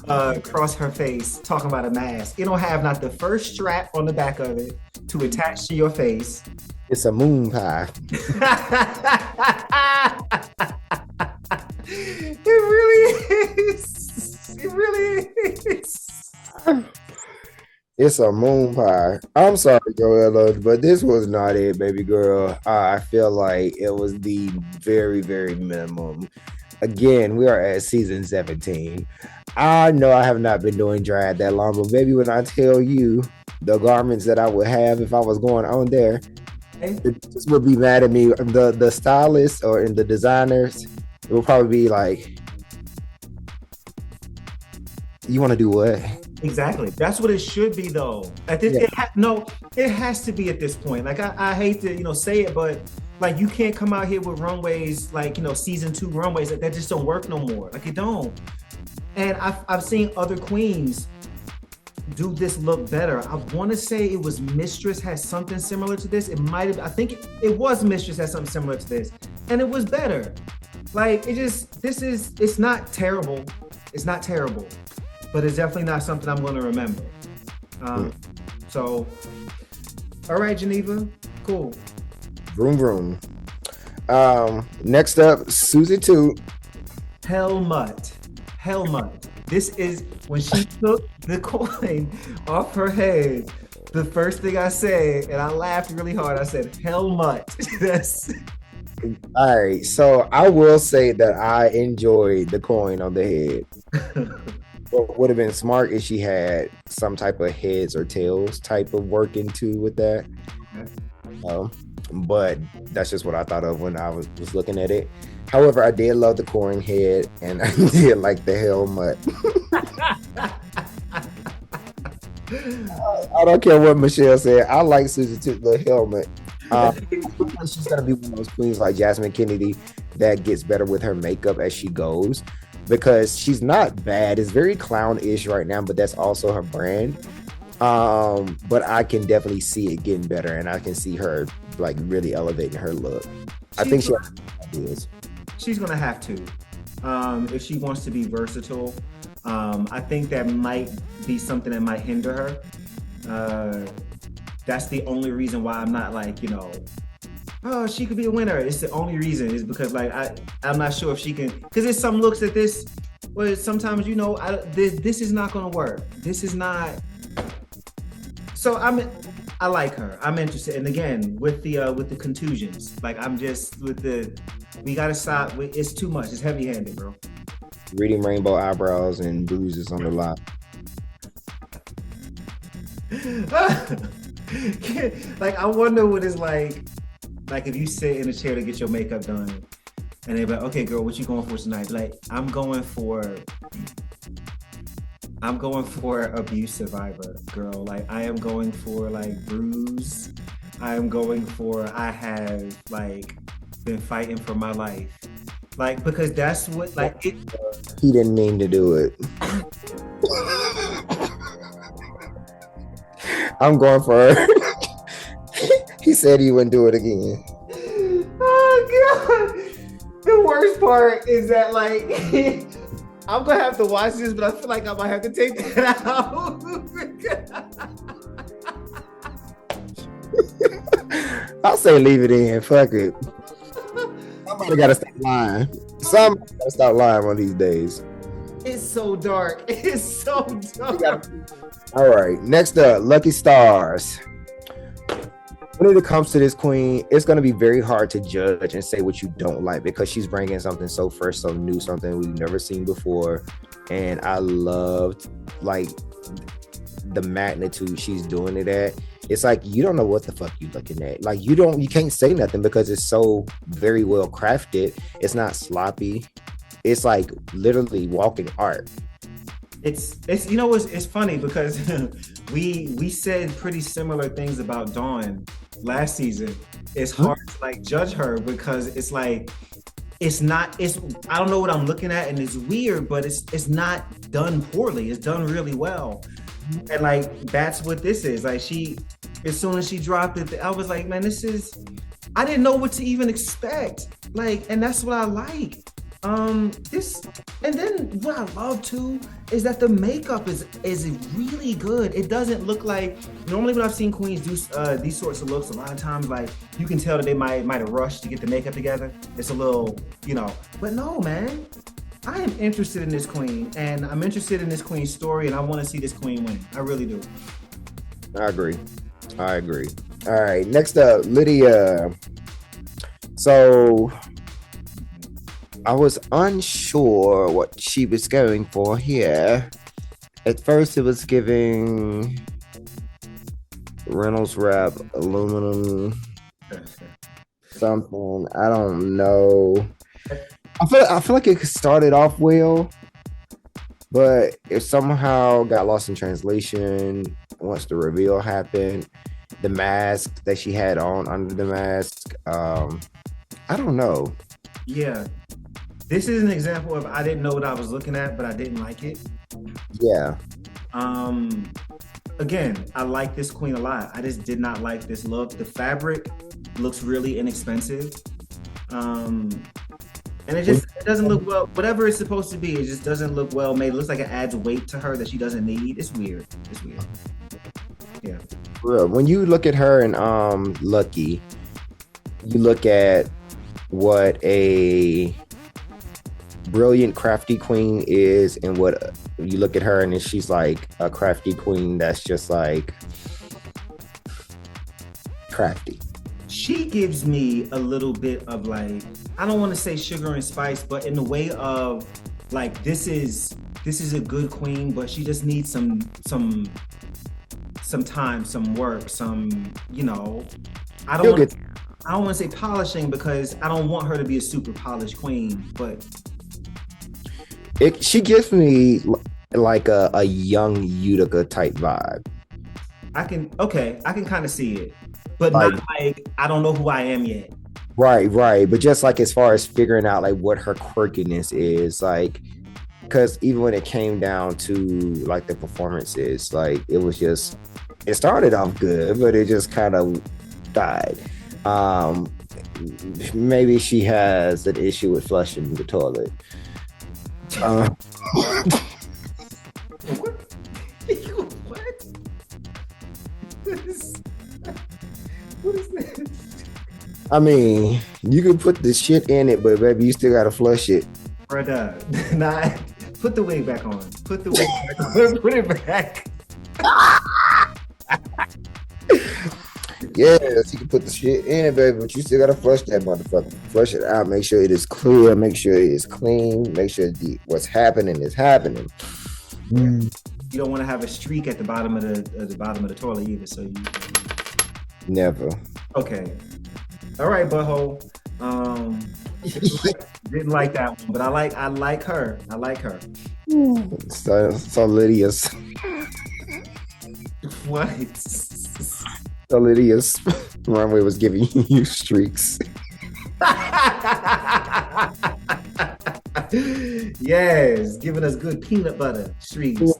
across her face talking about a mask? It don't have not the first strap on the back of it to attach to your face. It's a moon pie. It really is. It really is. It's a moon pie. I'm sorry, Joella, but this was not it, baby girl. I feel like it was the very, very minimum. Again, we are at season 17. I know I have not been doing drag that long, but baby, when I tell you the garments that I would have if I was going on there, this would be mad at me. The stylists or in the designers, It will probably be like, you want to do what? Exactly. That's what it should be, though. At this, it has to be at this point. Like I hate to, say it, but like you can't come out here with runways like season 2 runways that just don't work no more. Like it don't. And I've seen other queens do this look better. I want to say it was Mistress had something similar to this. It might have. I think it was Mistress had something similar to this, and it was better. Like it's not terrible. It's not terrible. But it's definitely not something I'm going to remember. So, all right, Geneva, cool. Vroom vroom. Next up, Susie Toot. Helmut. This is when she took the coin off her head. The first thing I said, and I laughed really hard. I said, Helmut. That's. All right, so I will say that I enjoyed the coin on the head. What would have been smart if she had some type of heads or tails type of work into with that. But that's just what I thought of when I was looking at it. However, I did love the coin head and I did like the helmet. I don't care what Michelle said. I like Susie Toot the helmet. She's gonna be one of those queens like Jasmine Kennedy that gets better with her makeup as she goes. Because she's not bad. It's very clown-ish right now, but that's also her brand. But I can definitely see it getting better, and I can see her like really elevating her look. I think she's gonna have to. If she wants to be versatile. I think that might be something that might hinder her. That's the only reason why I'm not like, oh, she could be a winner. It's the only reason is because like I'm not sure if she can, because there's some looks at this where sometimes this is not gonna work. This is not. So I like her. I'm interested, and again with the contusions, like I'm just with the. We gotta stop. It's too much. It's heavy-handed, bro. Reading rainbow eyebrows and bruises on the lot. Like I wonder what it's like if you sit in a chair to get your makeup done and they're like, okay girl, what you going for tonight? Like I'm going for abuse survivor, girl. Like I am going for like bruise. I am going for I have like been fighting for my life. Like because that's what like it. He didn't mean to do it. I'm going for her. He said he wouldn't do it again. Oh god! The worst part is that like I'm gonna have to watch this, but I feel like I might have to take that out. I'll say leave it in. Fuck it. Somebody gotta stop lying. Somebody gotta stop lying one of these days. It's so dark. It's so dark. All right, next up, Lucky Stars. When it comes to this queen, it's going to be very hard to judge and say what you don't like because she's bringing something so fresh, so new, something we've never seen before. And I loved like the magnitude she's doing it at. It's like you don't know what the fuck you're looking at. Like you can't say nothing because it's so very well crafted. It's not sloppy. It's like literally walking art. It's it's funny because we said pretty similar things about Dawn last season. It's hard to like judge her because it's like I don't know what I'm looking at and it's weird, but it's not done poorly. It's done really well. And like that's what this is. Like as soon as she dropped it, I was like, man, I didn't know what to even expect. Like, and that's what I like. And then what I love too is that the makeup is really good. It doesn't look like normally when I've seen queens do these sorts of looks, a lot of times like you can tell that they might have rushed to get the makeup together. It's a little, but no, man. I am interested in this queen, and I'm interested in this queen's story, and I want to see this queen win. I really do. I agree. All right, next up, Lydia. So I was unsure what she was going for here. At first, it was giving Reynolds Wrap aluminum something. I don't know. I feel like it started off well, but it somehow got lost in translation once the reveal happened. The mask that she had on under the mask, I don't know. Yeah. This is an example of I didn't know what I was looking at, but I didn't like it. Yeah. Again, I like this queen a lot. I just did not like this look. The fabric looks really inexpensive. And it doesn't look well. Whatever it's supposed to be, it just doesn't look well made. It looks like it adds weight to her that she doesn't need. It's weird. Yeah. Well, when you look at her and Lucky, you look at what a brilliant crafty queen is, and what you look at her and she's like a crafty queen that's just like crafty. She gives me a little bit of like, I don't want to say sugar and spice, but in the way of like, this is a good queen, but she just needs some time, some work, some, you know, I don't want to say polishing because I don't want her to be a super polished queen, but she gives me like a young Utica type vibe. I can kind of see it, but like, not like I don't know who I am yet. Right. But just like as far as figuring out like what her quirkiness is, like, because even when it came down to like the performances, like it started off good, but it just kind of died. Maybe she has an issue with flushing the toilet. What? What is this? I mean, you can put the shit in it, but baby, you still gotta flush it. Brother, nah, put the wig back on. Put the wig back on. Put it back. Yes, you can put the shit in it, baby, but you still gotta flush that motherfucker. Flush it out. Make sure it is clear. Make sure it is clean. Make sure what's happening is happening. You don't want to have a streak at the bottom of the toilet either. So you never. Okay. All right, butthole. Didn't like that one, but I like her. I like her. So Lydia's. What? So Lydia's runway was giving you streaks. Yes, giving us good peanut butter streaks.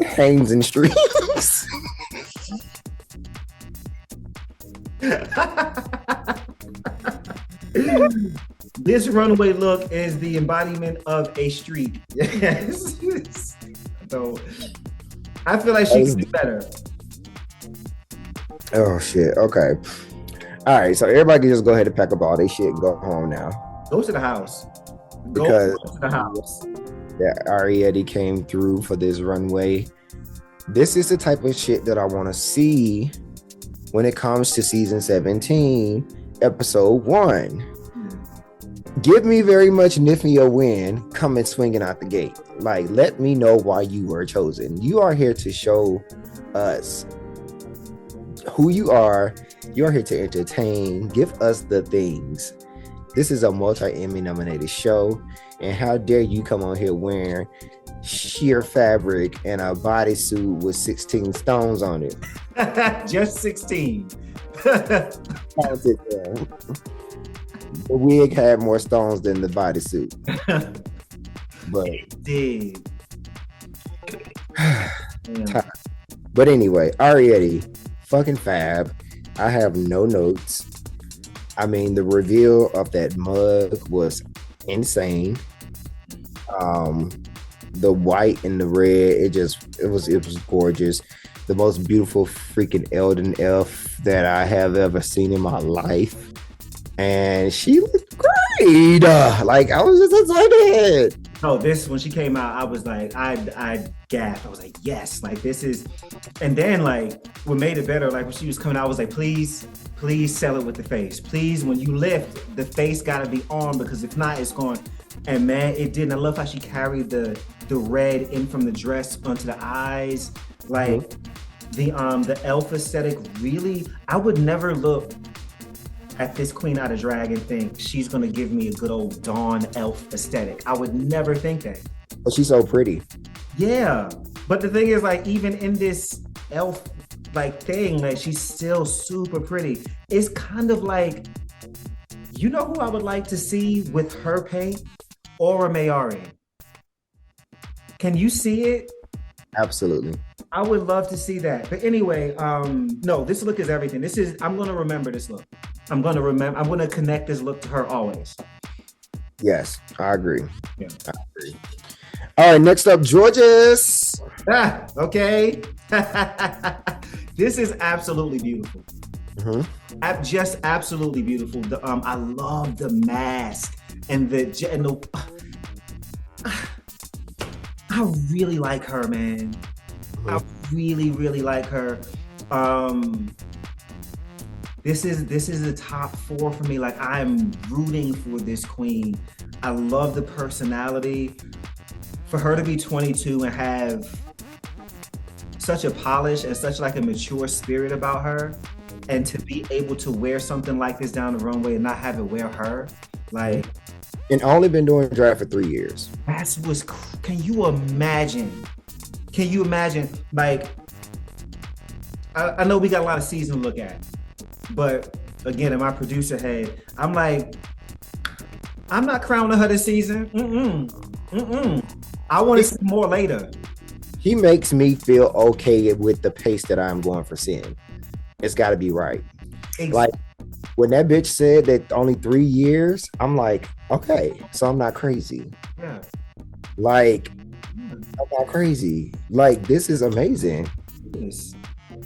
Hangs and streaks. This runway look is the embodiment of a streak. Yes. So I feel like she can do better. Oh shit. Okay. All right. So everybody can just go ahead and pack up all their shit and go home now. Go to the house. Because go to the house. Yeah, Ariete came through for this runway. This is the type of shit that I want to see when it comes to season 17, episode 1. Give me very much Niffy a win coming swinging out the gate. Like, let me know why you were chosen. You are here to show us who you are. You're here to entertain. Give us the things. This is a multi-Emmy nominated show. And how dare you come on here wearing sheer fabric and a bodysuit with 16 stones on it. Just 16. The wig had more stones than the bodysuit. But it did. But anyway, Ariete, fucking fab. I have no notes. I mean, the reveal of that mug was insane. The white and the red, it was gorgeous. The most beautiful freaking Elden elf that I have ever seen in my life. And she looked great. Like, I was just excited. No, this, when she came out, I was like, I gasped. I was like, yes, like this is, and then like what made it better, like when she was coming out, I was like, please sell it with the face. Please, when you lift, the face gotta be on, because if not, it's going. And man, it didn't. I love how she carried the red in from the dress onto the eyes. Like the elf aesthetic, really, I would never look at this queen out of drag and think she's gonna give me a good old Dawn elf aesthetic. I would never think that. But she's so pretty. Yeah, but the thing is, like, even in this elf like thing, like, she's still super pretty. It's kind of like, you know who I would like to see with her paint? Aura Mayari. Can you see it? Absolutely. I would love to see that. But anyway, no, this look is everything. I'm gonna remember this look. I'm gonna connect this look to her always. Yes, I agree. Yeah. I agree. All right, next up, Georges. Okay. This is absolutely beautiful. Just absolutely beautiful. I love the mask and the I really like her, man. I really, really like her. This is a top 4 for me. Like, I'm rooting for this queen. I love the personality. For her to be 22 and have such a polish and such like a mature spirit about her, and to be able to wear something like this down the runway and not have it wear her, like. And only been doing drag for 3 years. Can you imagine? Can you imagine? Like, I know we got a lot of season to look at, but again, in my producer head, I'm like, I'm not crowning her this season. I want to see more later. He makes me feel okay with the pace that I'm going for seeing. It's got to be right. Exactly. Like, when that bitch said that only 3 years, I'm like, okay, so I'm not crazy. Yeah. Like, I'm not crazy. Like, this is amazing. Yes.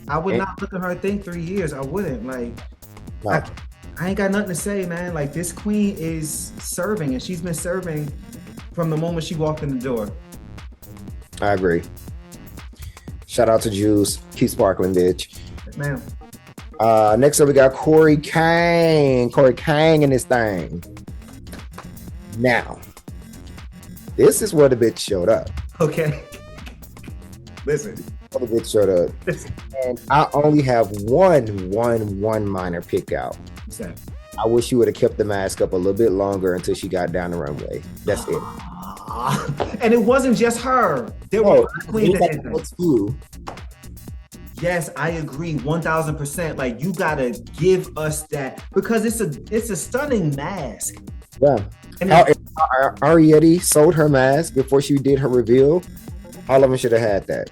I would not look at her and think 3 years. I wouldn't. Like, no. I ain't got nothing to say, man. Like, this queen is serving, and she's been serving from the moment she walked in the door. I agree. Shout out to Juice. Keep sparkling, bitch. Yes, ma'am. Next up, we got Corey Kang. Corey Kang in this thing. Now, this is where the bitch showed up. Okay. Listen. The bitch showed up. And I only have one minor pick out. What's that? I wish you would have kept the mask up a little bit longer until she got down the runway. That's it. And it wasn't just her. There were queens that did that. Yes, I agree 1000%. Like, you gotta give us that, because it's a stunning mask. Yeah. And Ariette sold her mask before she did her reveal. All of them should have had that.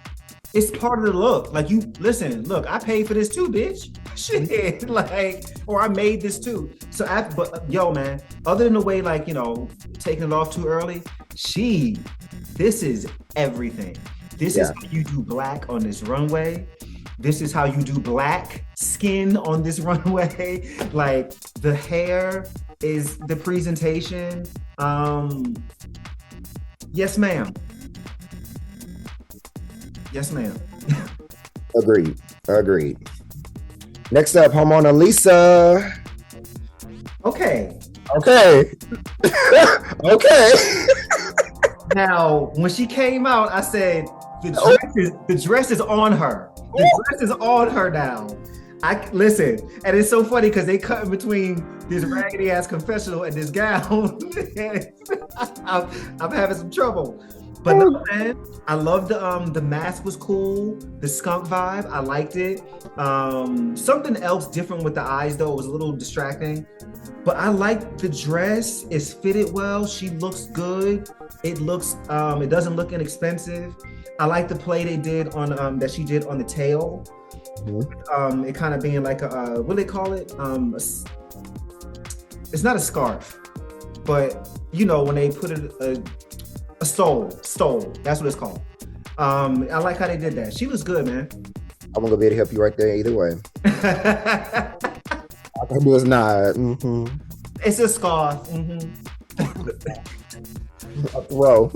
It's part of the look. Like, you listen, look, I paid for this too, bitch. Shit, like, or I made this too. So, but yo, man, other than the way, like, you know, taking it off too early, this is everything. This is how you do black on this runway. This is how you do black skin on this runway. Like, the hair is the presentation. Yes, ma'am. Yes, ma'am. Agreed. Next up, Mona Lisa. Okay. Okay. Now, when she came out, I said, the dress is on her. The dress is on her now. Listen, and it's so funny because they cut in between this raggedy ass confessional and this gown. I'm having some trouble. But no, man, I love the mask was cool. The skunk vibe, I liked it. Something else different with the eyes though, it was a little distracting. But I like the dress. It's fitted well. She looks good. It doesn't look inexpensive. I like the play they did on that she did on the tail. Mm-hmm. It kind of being like a what do they call it? It's not a scarf, but you know when they put it a stole. That's what it's called. I like how they did that. She was good, man. I'm gonna be able to help you right there either way. I can do is not. Mm-hmm. It's a scarf. Mm-hmm. A throw.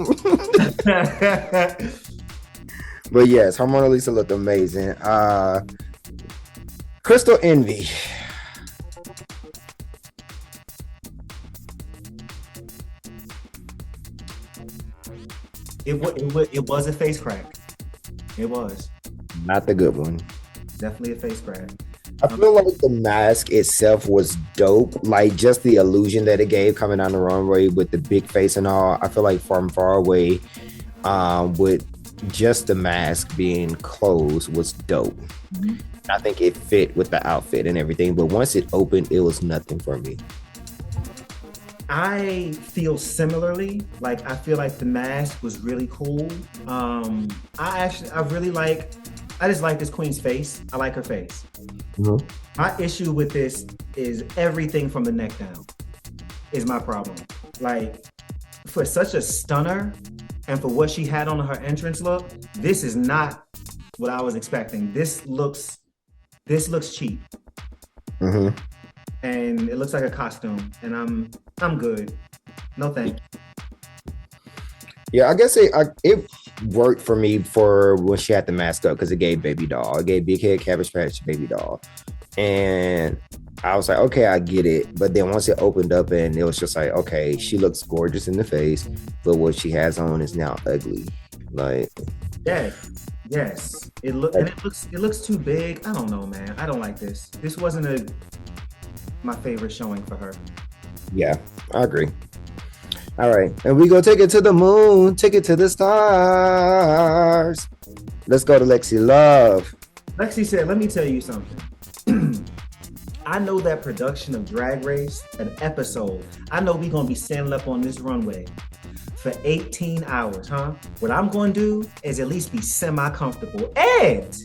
But yes, her Mona Lisa looked amazing. Crystal Envy. It was a face crack. It was. Not the good one. Definitely a face crack. I feel like the mask itself was dope. Like just the illusion that it gave coming down the runway with the big face and all. I feel like from far away, with just the mask being closed was dope. Mm-hmm. I think it fit with the outfit and everything. But once it opened, it was nothing for me. I feel similarly. Like I feel like the mask was really cool. I just like this queen's face. I like her face. Mm-hmm. My issue with this is everything from the neck down is my problem. Like for such a stunner and for what she had on her entrance look, this is not what I was expecting. This looks cheap. Mm-hmm. And it looks like a costume, and I'm good. No thank you. Yeah, I guess it worked for me for when she had the mask up because it gave baby doll. It gave big head Cabbage Patch baby doll. And I was like, okay, I get it. But then once it opened up and it was just like, okay, she looks gorgeous in the face, but what she has on is now ugly. Like yes. It looks too big. I don't know, man. I don't like this. This wasn't my favorite showing for her. Yeah, I agree. All right, and we go take it to the moon, take it to the stars. Let's go to Lexi Love. Lexi said, let me tell you something. I know that production of Drag Race, an episode, I know we're going to be standing up on this runway for 18 hours, huh? What I'm going to do is at least be semi-comfortable and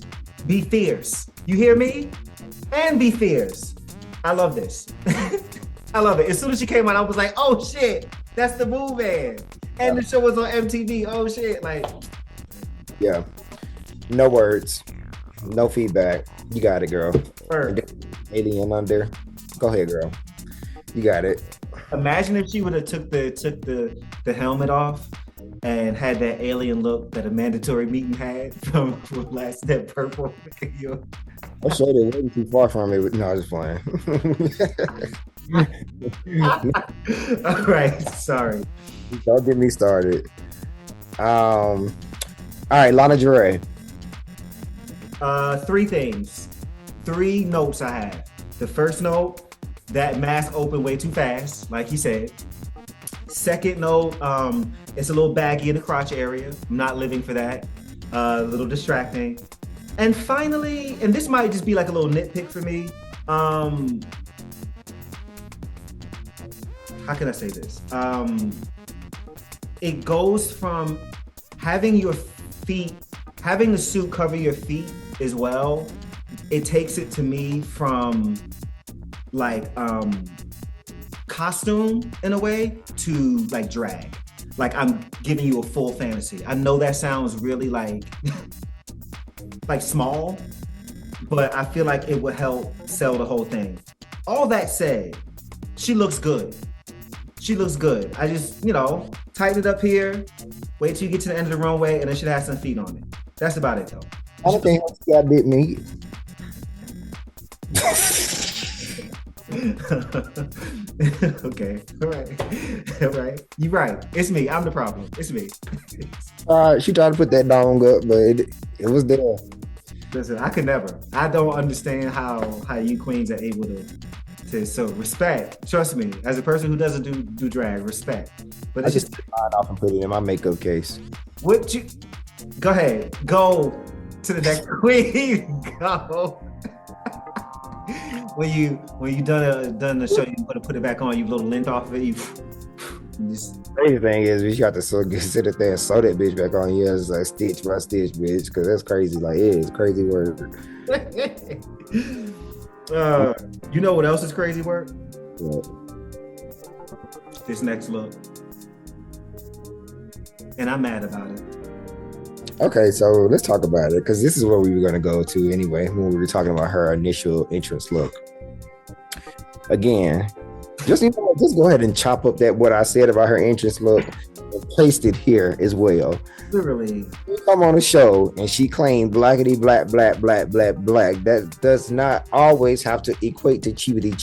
be fierce. You hear me? And be fierce. I love this. I love it. As soon as she came out, I was like, oh shit, that's the Move Man. And the show was on MTV. Oh shit. Like, yeah. No words. No feedback. You got it, girl. Alien under. Go ahead, girl. You got it. Imagine if she would have took the helmet off and had that alien look that a mandatory meeting had from last that purple. I'm sure they're way too far from me. No, I'm just playing. All right, sorry. Don't get me started. All right, Lana Del. Three things. 3 notes I have. The first note, that mask opened way too fast, like he said. Second note, it's a little baggy in the crotch area. I'm not living for that. A little distracting. And finally, and this might just be like a little nitpick for me. How can I say this? It goes from having the suit cover your feet as well. It takes it to me from like costume in a way to like drag. Like I'm giving you a full fantasy. I know that sounds really like small, but I feel like it would help sell the whole thing. All that said, she looks good. I just, tighten it up here, wait till you get to the end of the runway, and then she'll have some feet on it. That's about it, though. I don't think she got bit meat. Okay, all right. You're right. It's me. I'm the problem. It's me. She tried to put that dong up, but it was there. Listen, I could never. I don't understand how you queens are able to so respect. Trust me, as a person who doesn't do drag, respect. But it's just line off and put it in my makeup case. Go ahead. Go to the next queen. Go. When you done the show, you put it back on. You little lint off of it. You just. Crazy thing is, we got to sit there and sew that bitch back on. Yeah, it's like stitch by stitch, bitch, because that's crazy. Like it is crazy work. You know what else is crazy work? What? This next look, and I'm mad about it. Okay, so let's talk about it because this is where we were going to go to anyway when we were talking about her initial entrance look. Again, just go ahead and chop up what I said about her entrance look and placed it here as well. Literally, we come on a show and she claimed blackity black. That does not always have to equate to cheapity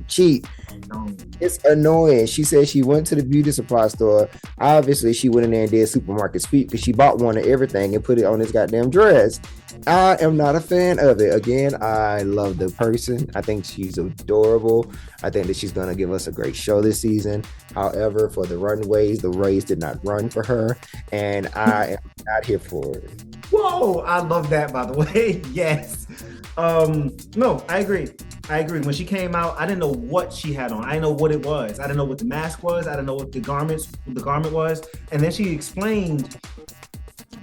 cheap. No. It's annoying. She said she went to the beauty supply store. Obviously, she went in there and did supermarket sweep because she bought one of everything and put it on this goddamn dress. I am not a fan of it. Again, I love the person. I think she's adorable. I think that she's going to give us a great show this season. However, for the runways, the race did not run for her, and I am not here for it. Whoa, I love that, by the way. Yes. No, I agree. When she came out, I didn't know what she had on. I didn't know what it was. I didn't know what the mask was. I didn't know what the garment was. And then she explained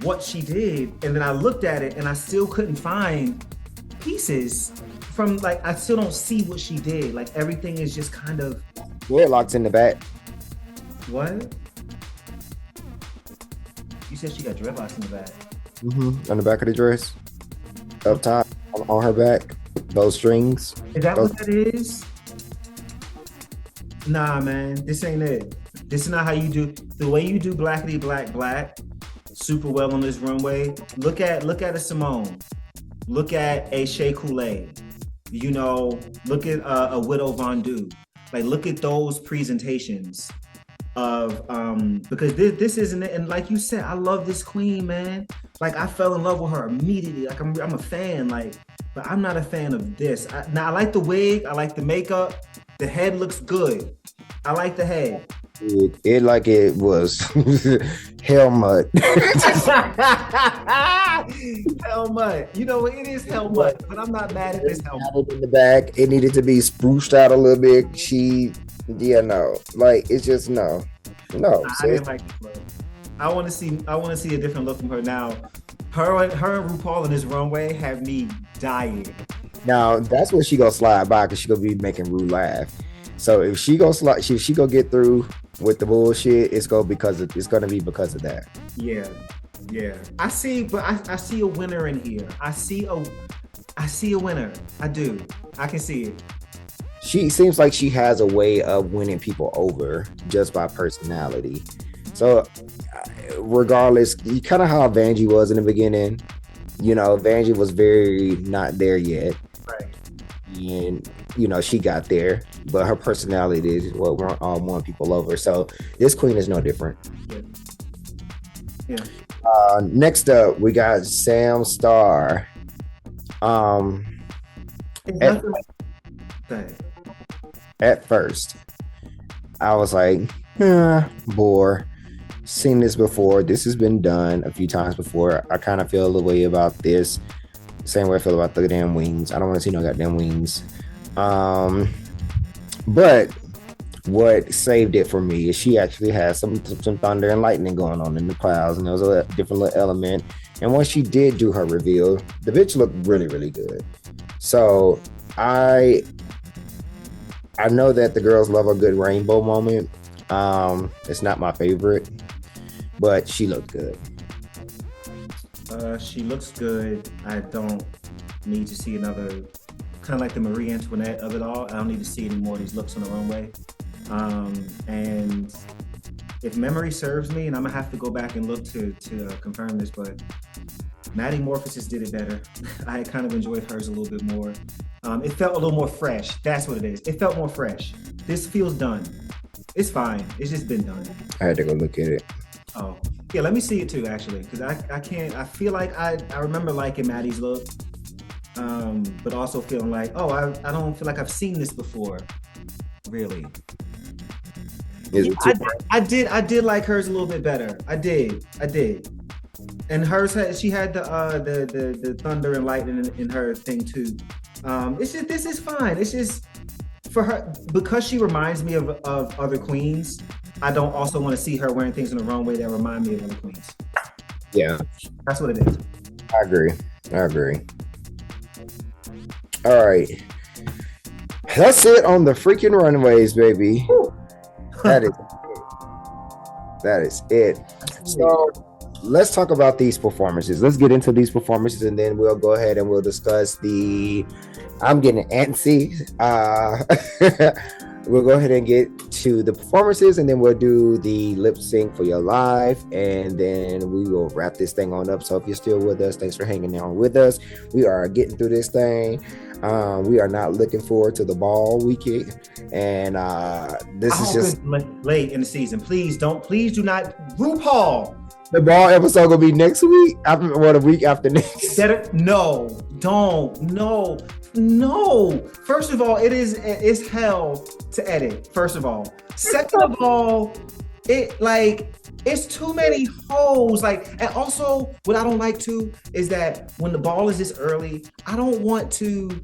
what she did, and then I looked at it and I still couldn't find pieces from, like, I still don't see what she did. Like, everything is just kind of Dreadlocks in the back. What? You said she got dreadlocks in the back. On the back of the dress, up top, on her back, those strings. Is that what that is? Nah, man, this ain't it. This is not how you do the way you do blackity black super well on this runway. Look at a Simone. Look at a Shea Coulee. You know, look at a Widow Von Du. Like, look at those presentations of because this isn't it. And like you said, I love this queen, man. Like, I fell in love with her immediately. Like, I'm a fan. Like, but I'm not a fan of this. Now I like the wig. I like the makeup. The head looks good. I like the head. It like it was hell mud. Hell mud. You know, it is hell mud, but I'm not mad at this hell mud. In the back, it needed to be spruced out a little bit. No. Like, it's just no. I didn't like it, bro. I want to see a different look from her now. Her and RuPaul in this runway have me dying. Now that's where she gonna slide by, because she gonna be making Ru laugh. So if she go get through with the bullshit, it's gonna be because of that. Yeah. I see a winner in here. I see a winner. I do. I can see it. She seems like she has a way of winning people over just by personality. So regardless, kind of how Vanjie was in the beginning, you know, Vanjie was very not there yet. Right. And, you know, she got there, but her personality is what won people over. So this queen is no different. Yeah. Next up, we got Sam Starr. At first, I was like, bore. Seen this before. This has been done a few times before. I kind of feel a little way about this. Same way I feel about the damn wings. I don't want to see no goddamn wings. But what saved it for me is she actually had some thunder and lightning going on in the clouds, and there was a different little element. And once she did do her reveal, the bitch looked really, really good. So I know that the girls love a good rainbow moment. It's not my favorite, but she looked good. She looks good. I don't need to see another, kind of like the Marie Antoinette of it all. I don't need to see any more of these looks on the runway. And if memory serves me, and I'm gonna have to go back and look to confirm this, but Maddie Morphosis did it better. I kind of enjoyed hers a little bit more. It felt a little more fresh. That's what it is. It felt more fresh. This feels done. It's fine. It's just been done. I had to go look at it. Oh, yeah. Let me see it too, actually, because I can't. I feel like I remember liking Maddie's look, but also feeling like, oh, I don't feel like I've seen this before. Really. Yeah, I did like hers a little bit better. I did. And hers she had the thunder and lightning in her thing too. This is fine. It's just for her, because she reminds me of other queens. I don't also want to see her wearing things in the runway that remind me of other queens. Yeah, that's what it is. I agree. All right, that's it on the freaking runways, baby. That is it. So let's talk about these performances. Let's get into these performances, and then we'll go ahead and we'll discuss I'm getting antsy. We'll go ahead and get to the performances, and then we'll do the lip sync for your live, and then we will wrap this thing on up. So if you're still with us, thanks for hanging out with us. We are getting through this thing. We are not looking forward to the ball weekend, and this is just late in the season. Please do not, RuPaul. The ball episode gonna be next week. Or the week after next. No, don't, no. First of all, it's hell to edit. First of all, second of all, it's too many holes. Like, and also, what I don't like too is that when the ball is this early, I don't want to.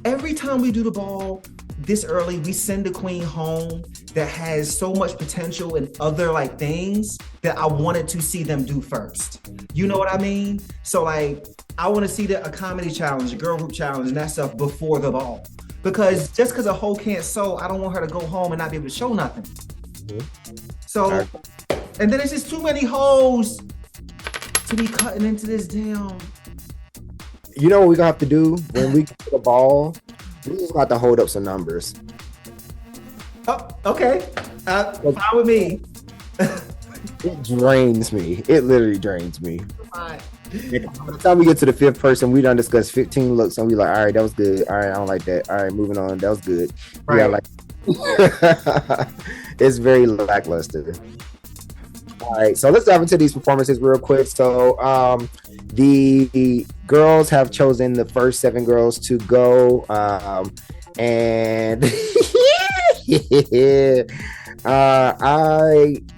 Every time we do the ball this early, we send the queen home that has so much potential and other like things that I wanted to see them do first. You know what I mean? So like, I want to see a comedy challenge, a girl group challenge, and that stuff before the ball. Because just because a hoe can't sew, I don't want her to go home and not be able to show nothing. Mm-hmm. So, and then it's just too many hoes to be cutting into this damn. You know what we gonna have to do when we get the ball? We just got to hold up some numbers. Oh, okay. Fine with me. It drains me. It literally drains me. By the time we get to the fifth person, we done discuss 15 looks and we like, all right, that was good. All right, I don't like that. All right, moving on. That was good. Right. Yeah, like it's very lackluster. All right, so let's dive into these performances real quick. So the girls have chosen the first 7 girls to go. And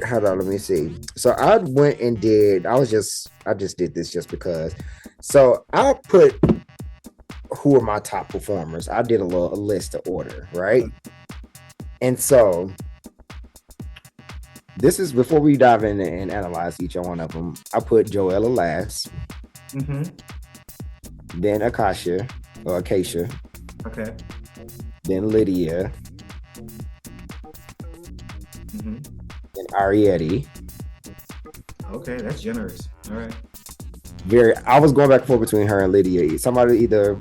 hold on, let me see. So I went and I just did this just because. So I put who are my top performers. I did a list of order, right? And so this is before we dive in and analyze each one of them. I put Joella last. Mm-hmm. Then Acacia. Okay. Then Lydia. Mm-hmm. Then Ariette. Okay, that's generous. All right. I was going back and forth between her and Lydia. Somebody either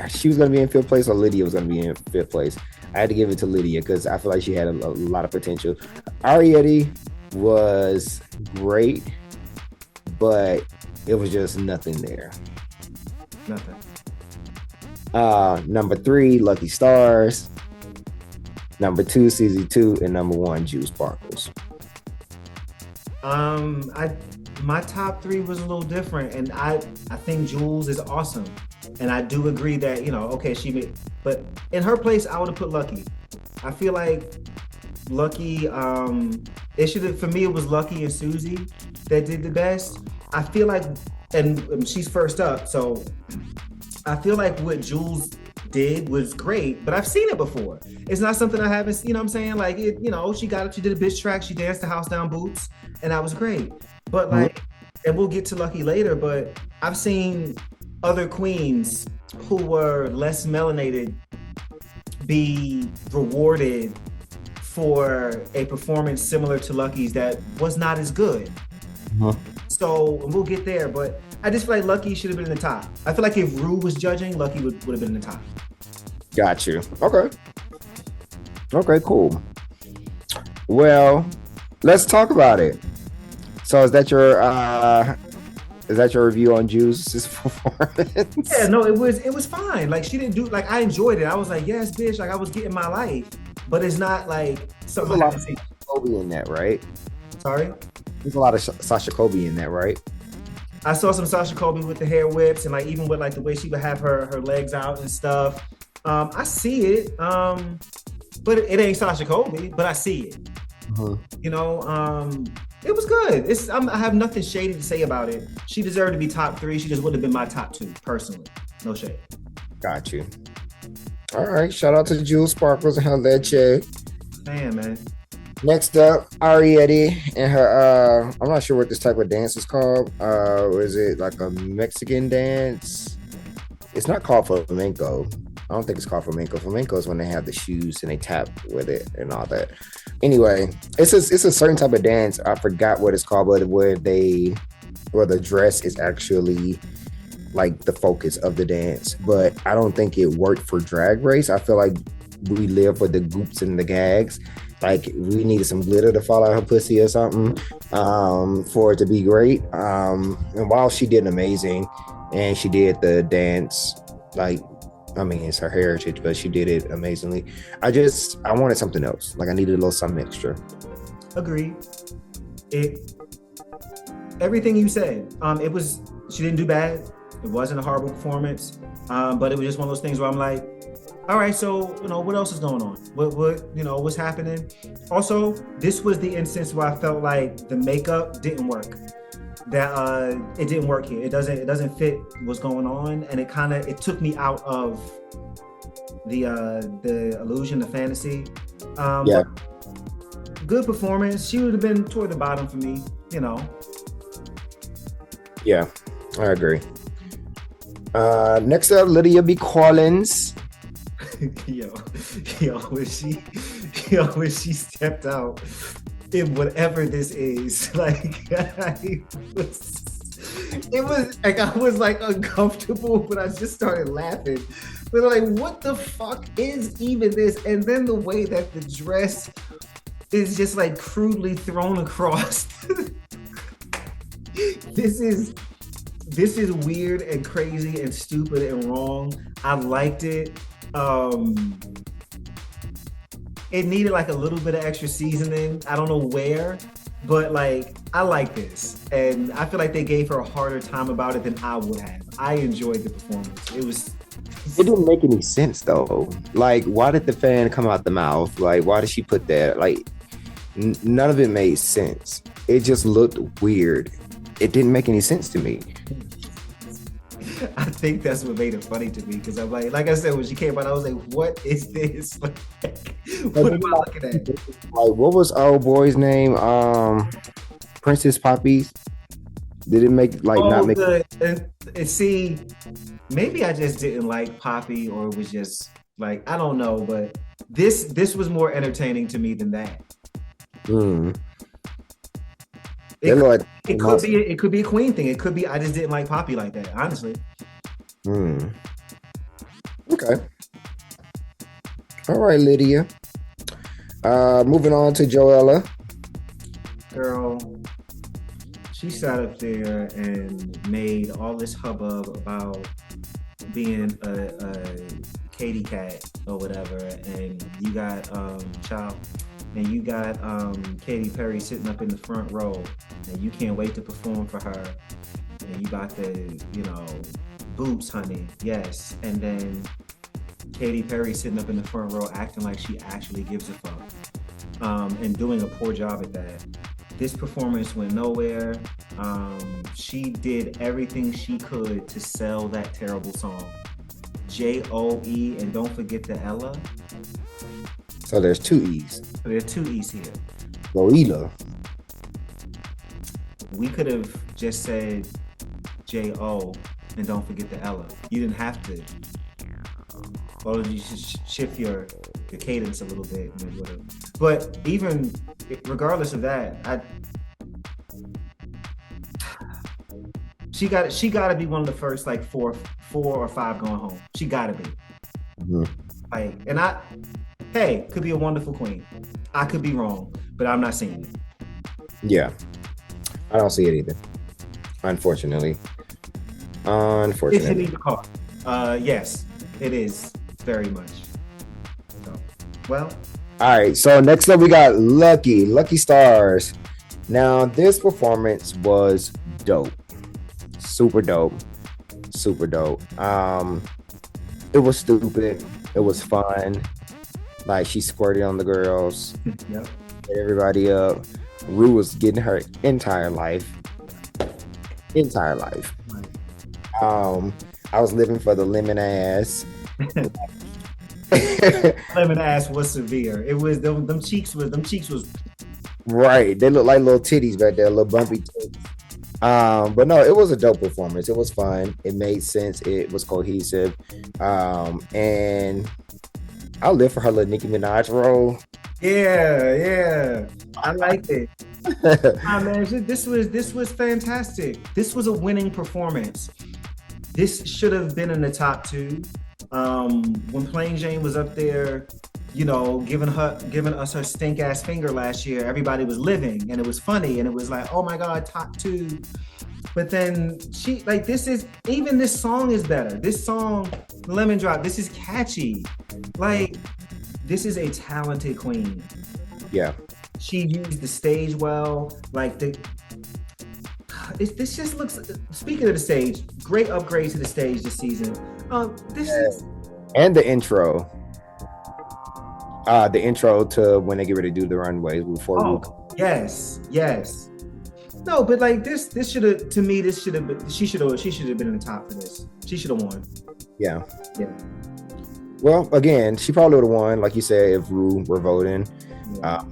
she was going to be in 5th place or Lydia was going to be in 5th place. I had to give it to Lydia because I feel like she had a lot of potential. Ariette was great, but it was just nothing there. Nothing. Number 3, Lucky Stars. Number 2, CZ2, and number 1, Juice Sparkles. My top 3 was a little different, and I think Jules is awesome, and I do agree that okay but in her place I would have put Lucky. I feel like Lucky, for me it was Lucky and Susie that did the best. I feel like, and she's first up, so I feel like what Jules did was great, but I've seen it before. It's not something I haven't, what I'm saying? Like, she got up, she did a bitch track, she danced the house down boots, and that was great. But like, and we'll get to Lucky later, but I've seen other queens who were less melanated be rewarded for a performance similar to Lucky's that was not as good. So we'll get there, but I just feel like Lucky should have been in the top. I feel like if Rue was judging, Lucky would have been in the top. Got you. Okay, cool. Well, let's talk about it. So is that your review on Juice's performance? Yeah, no, it was fine. Like, she didn't do, like, I enjoyed it. I was like, yes, bitch, like I was getting my life. But it's not like something I haven't seen. Kobe in that, right? Sorry? There's a lot of Sasha Kobe in that, right? I saw some Sasha Kobe with the hair whips and like even with like the way she would have her legs out and stuff. I see it, but it ain't Sasha Kobe, but I see it. It was good. I have nothing shady to say about it. She deserved to be top 3. She just wouldn't have been my top 2 personally. No shade. Got you. All right. Shout out to Jules Sparkles and her leche. Man. Next up, Ariette and her, I'm not sure what this type of dance is called. Is it like a Mexican dance? It's not called flamenco. I don't think it's called flamenco. Flamenco is when they have the shoes and they tap with it and all that. Anyway, it's a certain type of dance. I forgot what it's called, but where the dress is actually like the focus of the dance. But I don't think it worked for Drag Race. I feel like we live for the goops and the gags. Like, we needed some glitter to fall out her pussy or something for it to be great. And while she did amazing, and she did the dance, like, I mean, it's her heritage, but she did it amazingly. I wanted something else. Like, I needed a little something extra. Agreed. everything you said. She didn't do bad. It wasn't a horrible performance. But it was just one of those things where I'm like, all right, so what else is going on? What's happening? Also, this was the instance where I felt like the makeup didn't work. That it didn't work here. It doesn't fit what's going on, and it took me out of the illusion, the fantasy. Good performance. She would have been toward the bottom for me. Yeah, I agree. Next up, Lydia B. Collins. when she stepped out in whatever this is, like it was like I was like uncomfortable, but I just started laughing. But like, what the fuck is even this? And then the way that the dress is just like crudely thrown across. This is weird and crazy and stupid and wrong. I liked it. It needed like a little bit of extra seasoning. I don't know where, but like I like this, and I feel like they gave her a harder time about it than I would have. I enjoyed the performance. It didn't make any sense though. Like, why did the fan come out the mouth? Like, why did she put that? Like, none of it made sense. It just looked weird. It didn't make any sense to me. I think that's what made it funny to me, because I'm like I said, when she came out, I was like, what is this? Like, what am I looking at? Like, what was our boy's name? Princess Poppy. Did it make not make? And see, maybe I just didn't like Poppy, or it was just like, I don't know, but this was more entertaining to me than that. It could be a Queen thing. It could be I just didn't like Poppy like that, honestly. Okay. All right, Lydia. Moving on to Joella. Girl, she sat up there and made all this hubbub about being a Katy cat or whatever, and you got and you got Katy Perry sitting up in the front row, and you can't wait to perform for her, and you got the boobs, honey, yes, and then Katy Perry sitting up in the front row acting like she actually gives a fuck, and doing a poor job at that. This performance went nowhere. She did everything she could to sell that terrible song. J-O-E, and don't forget the Ella. So there's two E's. There's two E's here. Joella. We could have just said J-O and don't forget the Ella. You didn't have to. Or you should shift your cadence a little bit. But even regardless of that, she got to be one of the first like four or five going home. She got to be. Like, and could be a wonderful queen. I could be wrong, but I'm not seeing it. Yeah, I don't see it either. Unfortunately. It's hitting the car. Yes, it is very much. So, well. All right. So next up, we got Lucky Stars. Now, this performance was dope. Super dope. It was stupid. It was fun. Like, she squirted on the girls. Yep. Everybody up. Rue was getting her entire life. I was living for the lemon ass. Lemon ass was severe. It was them cheeks was right. They look like little titties back there, little bumpy titties. But no, it was a dope performance. It was fun. It made sense. It was cohesive. And I'll live for her little Nicki Minaj role. Yeah. I liked it. Man, this was fantastic. This was a winning performance. This should have been in the top two. When Plain Jane was up there, giving us her stink ass finger last year, everybody was living, and it was funny, and it was like, oh my god, top two. But then this song is better. This song, Lemon Drop, this is catchy. Like, this is a talented queen. Yeah. She used the stage well. Like, this just looks. Speaking of the stage, great upgrade to the stage this season. This is and the intro. The intro to when they get ready to do the runways before. Yes. No, but like this should have. To me, this should have been. She should have been in the top for this. She should have won. Yeah. Yeah. Well, again, she probably would have won, like you said, if Rue were voting.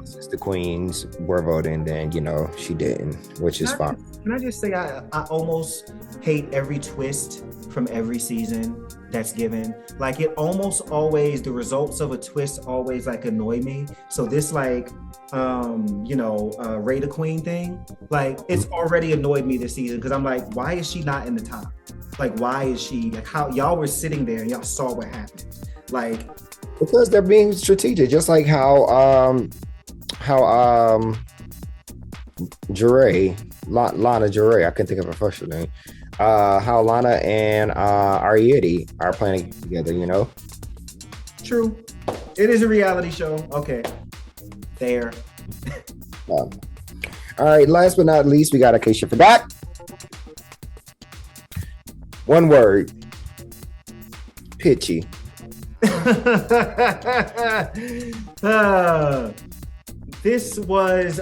Since the queens were voting, then she didn't, which is fine. Can I just say I almost hate every twist from every season that's given. Like it almost always, the results of a twist always like annoy me. So this like Ray the Queen thing, like it's already annoyed me this season because I'm like, why is she not in the top? Like why is she, like, how y'all were sitting there and y'all saw what happened? Like, because they're being strategic, just like how Lana Jure, I couldn't think of her first name. How Lana and Ariete are playing together, True. It is a reality show. Okay. Fair. All right, last but not least, we got, in case you forgot, one word. Pitchy. This was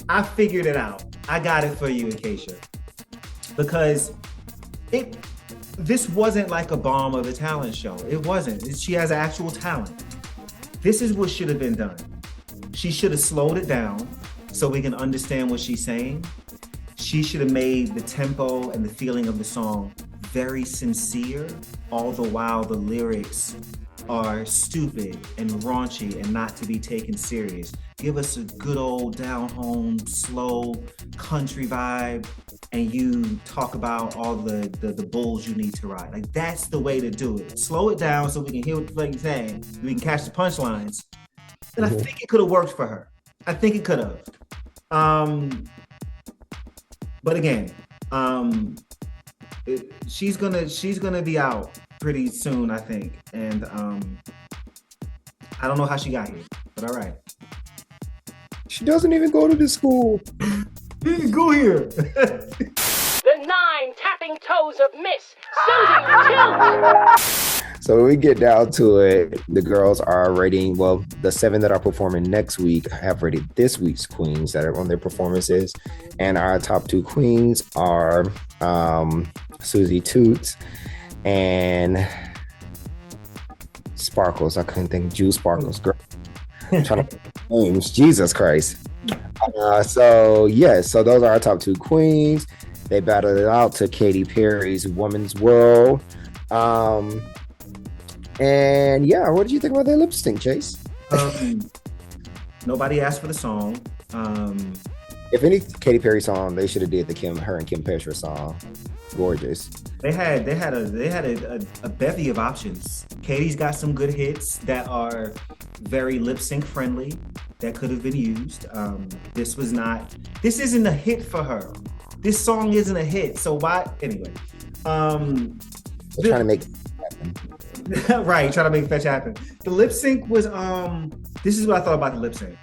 I figured it out. I got it for you, Acacia, because this wasn't like a bomb of a talent show. It wasn't. She has actual talent. This is what should have been done. She should have slowed it down so we can understand what she's saying. She should have made the tempo and the feeling of the song very sincere, all the while the lyrics are stupid and raunchy and not to be taken serious. Give us a good old down home, slow country vibe, and you talk about all the bulls you need to ride. Like that's the way to do it. Slow it down so we can hear what you're saying, we can catch the punchlines. And I think it could have worked for her. I think it could have. But again, she's gonna be out pretty soon, I think, and I don't know how she got here, but all right. She doesn't even go to the school. Go here. The 9 tapping toes of Miss Susie Tilt. So when we get down to it, the girls are rating, well, the 7 that are performing next week have rated this week's queens that are on their performances. And our top 2 queens are Susie Toots and Sparkles. I couldn't think. Juice Sparkles, girl. I'm trying to names. Jesus Christ. So those are our top 2 queens. They battled it out to Katy Perry's Woman's World. And yeah, what did you think about their lip sync, Chase? Nobody asked for the song. If any Katy Perry song, they should have did her and Kim Petras song. Gorgeous. They had a bevy of options. Katie's got some good hits that are very lip sync friendly that could have been used. This isn't a hit for her. This song isn't a hit. So why? Anyway. Trying to make it happen. Right, trying to make fetch happen. The lip sync was this is what I thought about the lip sync.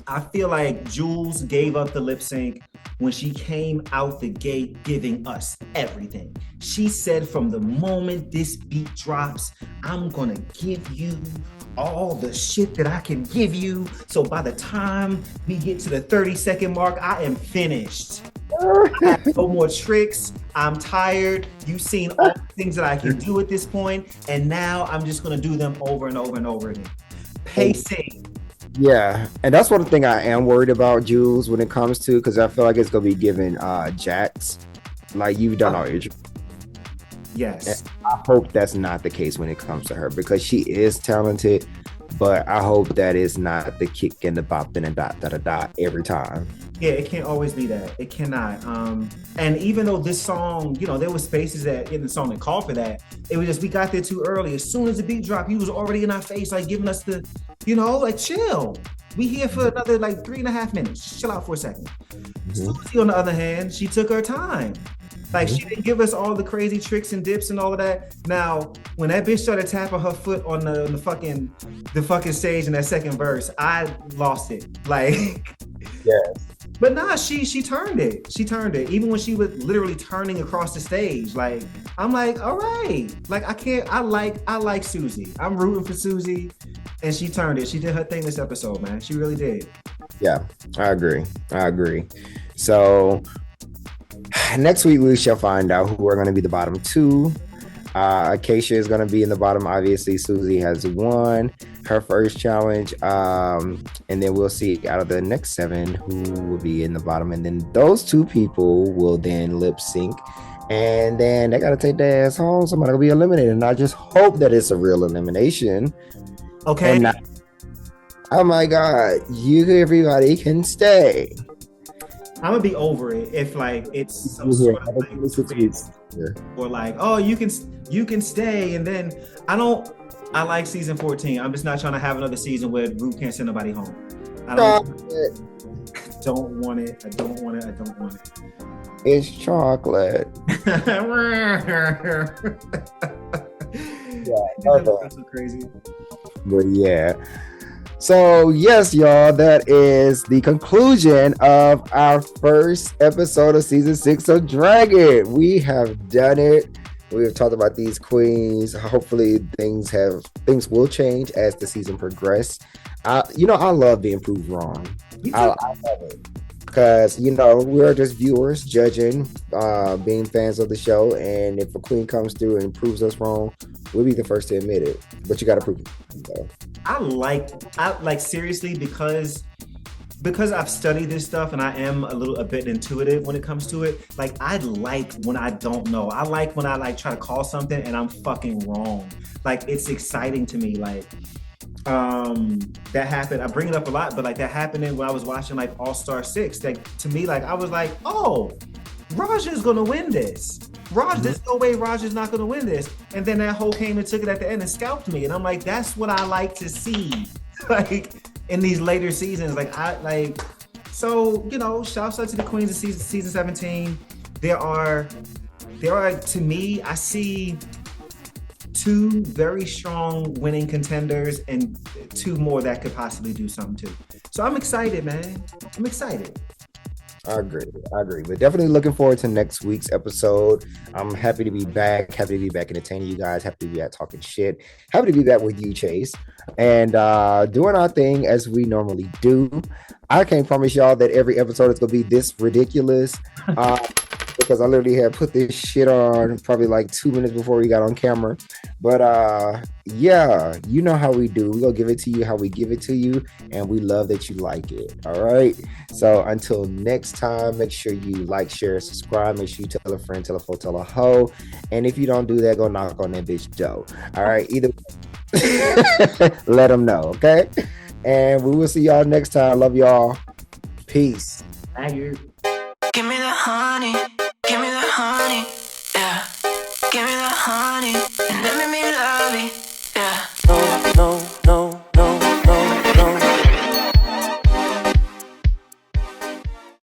I feel like Jules gave up the lip sync when she came out the gate giving us everything. She said, from the moment this beat drops, I'm gonna give you all the shit that I can give you. So by the time we get to the 30-second mark, I am finished. I have no more tricks. I'm tired. You've seen all the things that I can do at this point, and now I'm just gonna do them over and over and over again. Pacing. Yeah, and that's one thing I am worried about, Jules, when it comes to, because I feel like it's gonna be given Jax, like you've done all your. Yes. And I hope that's not the case when it comes to her, because she is talented, but I hope that is not the kick and the bop and the dot da da dot every time. Yeah, it can't always be that. It cannot. And even though this song, there were spaces that in the song that called for that, it was just we got there too early. As soon as the beat dropped, he was already in our face, like giving us the, like chill. We here for another like 3.5 minutes. Chill out for a second. Susie, on the other hand, she took her time. Like she didn't give us all the crazy tricks and dips and all of that. Now, when that bitch started tapping her foot on the fucking stage in that second verse, I lost it. Like, yes. But nah, she turned it. She turned it. Even when she was literally turning across the stage, like I'm like, all right. Like I like Susie. I'm rooting for Susie, and she turned it. She did her thing this episode, man. She really did. Yeah, I agree. So next week we shall find out who are going to be the bottom two. Acacia is going to be in the bottom. Obviously, Susie has won her first challenge. And then we'll see out of the next 7 who will be in the bottom. And then those 2 people will then lip sync. And then they got to take their ass home. Somebody will be eliminated. And I just hope that it's a real elimination. Okay. Not, oh my God, everybody can stay. I'm gonna be over it if like it's some sort of like or like, oh, you can stay, and then I like season 14. I'm just not trying to have another season where Ru can't send nobody home. I don't want it. It's chocolate. That's so crazy. But yeah. So yes, y'all, that is the conclusion of our first episode of season 6 of Dragon. We have done it. We have talked about these queens. Hopefully things will change as the season progresses. I love being proved wrong. I love it. Because, we're just viewers judging, being fans of the show. And if a queen comes through and proves us wrong, we'll be the first to admit it. But you got to prove it. So. I like seriously, because I've studied this stuff and I am a bit intuitive when it comes to it. Like, I like when I don't know. I like when I like try to call something and I'm fucking wrong. Like, it's exciting to me. Like, that happened. I bring it up a lot, but like that happened when I was watching like All-Star 6. Like, to me, like I was like, oh, Raja's gonna win this. There's no way Raja's not gonna win this. And then that hoe came and took it at the end and scalped me. And I'm like, that's what I like to see. Like in these later seasons, so shouts out to the queens of season 17. There are to me, I see 2 very strong winning contenders and 2 more that could possibly do something too. So I'm excited, man. I'm excited. I agree. But definitely looking forward to next week's episode. I'm happy to be back. Happy to be back entertaining you guys. Happy to be back talking shit. Happy to be back with you, Chase. And doing our thing as we normally do. I can't promise y'all that every episode is going to be this ridiculous. Because I literally had put this shit on probably like 2 minutes before we got on camera. But yeah, you know how we do. We're going to give it to you how we give it to you. And we love that you like it. All right. So until next time, make sure you like, share, subscribe. Make sure you tell a friend, tell a foe, tell a hoe. And if you don't do that, go knock on that bitch door. All right. Either let them know. Okay. And we will see y'all next time. Love y'all. Peace. Thank you. Give me the honey, yeah. Give me the honey, and let me love it.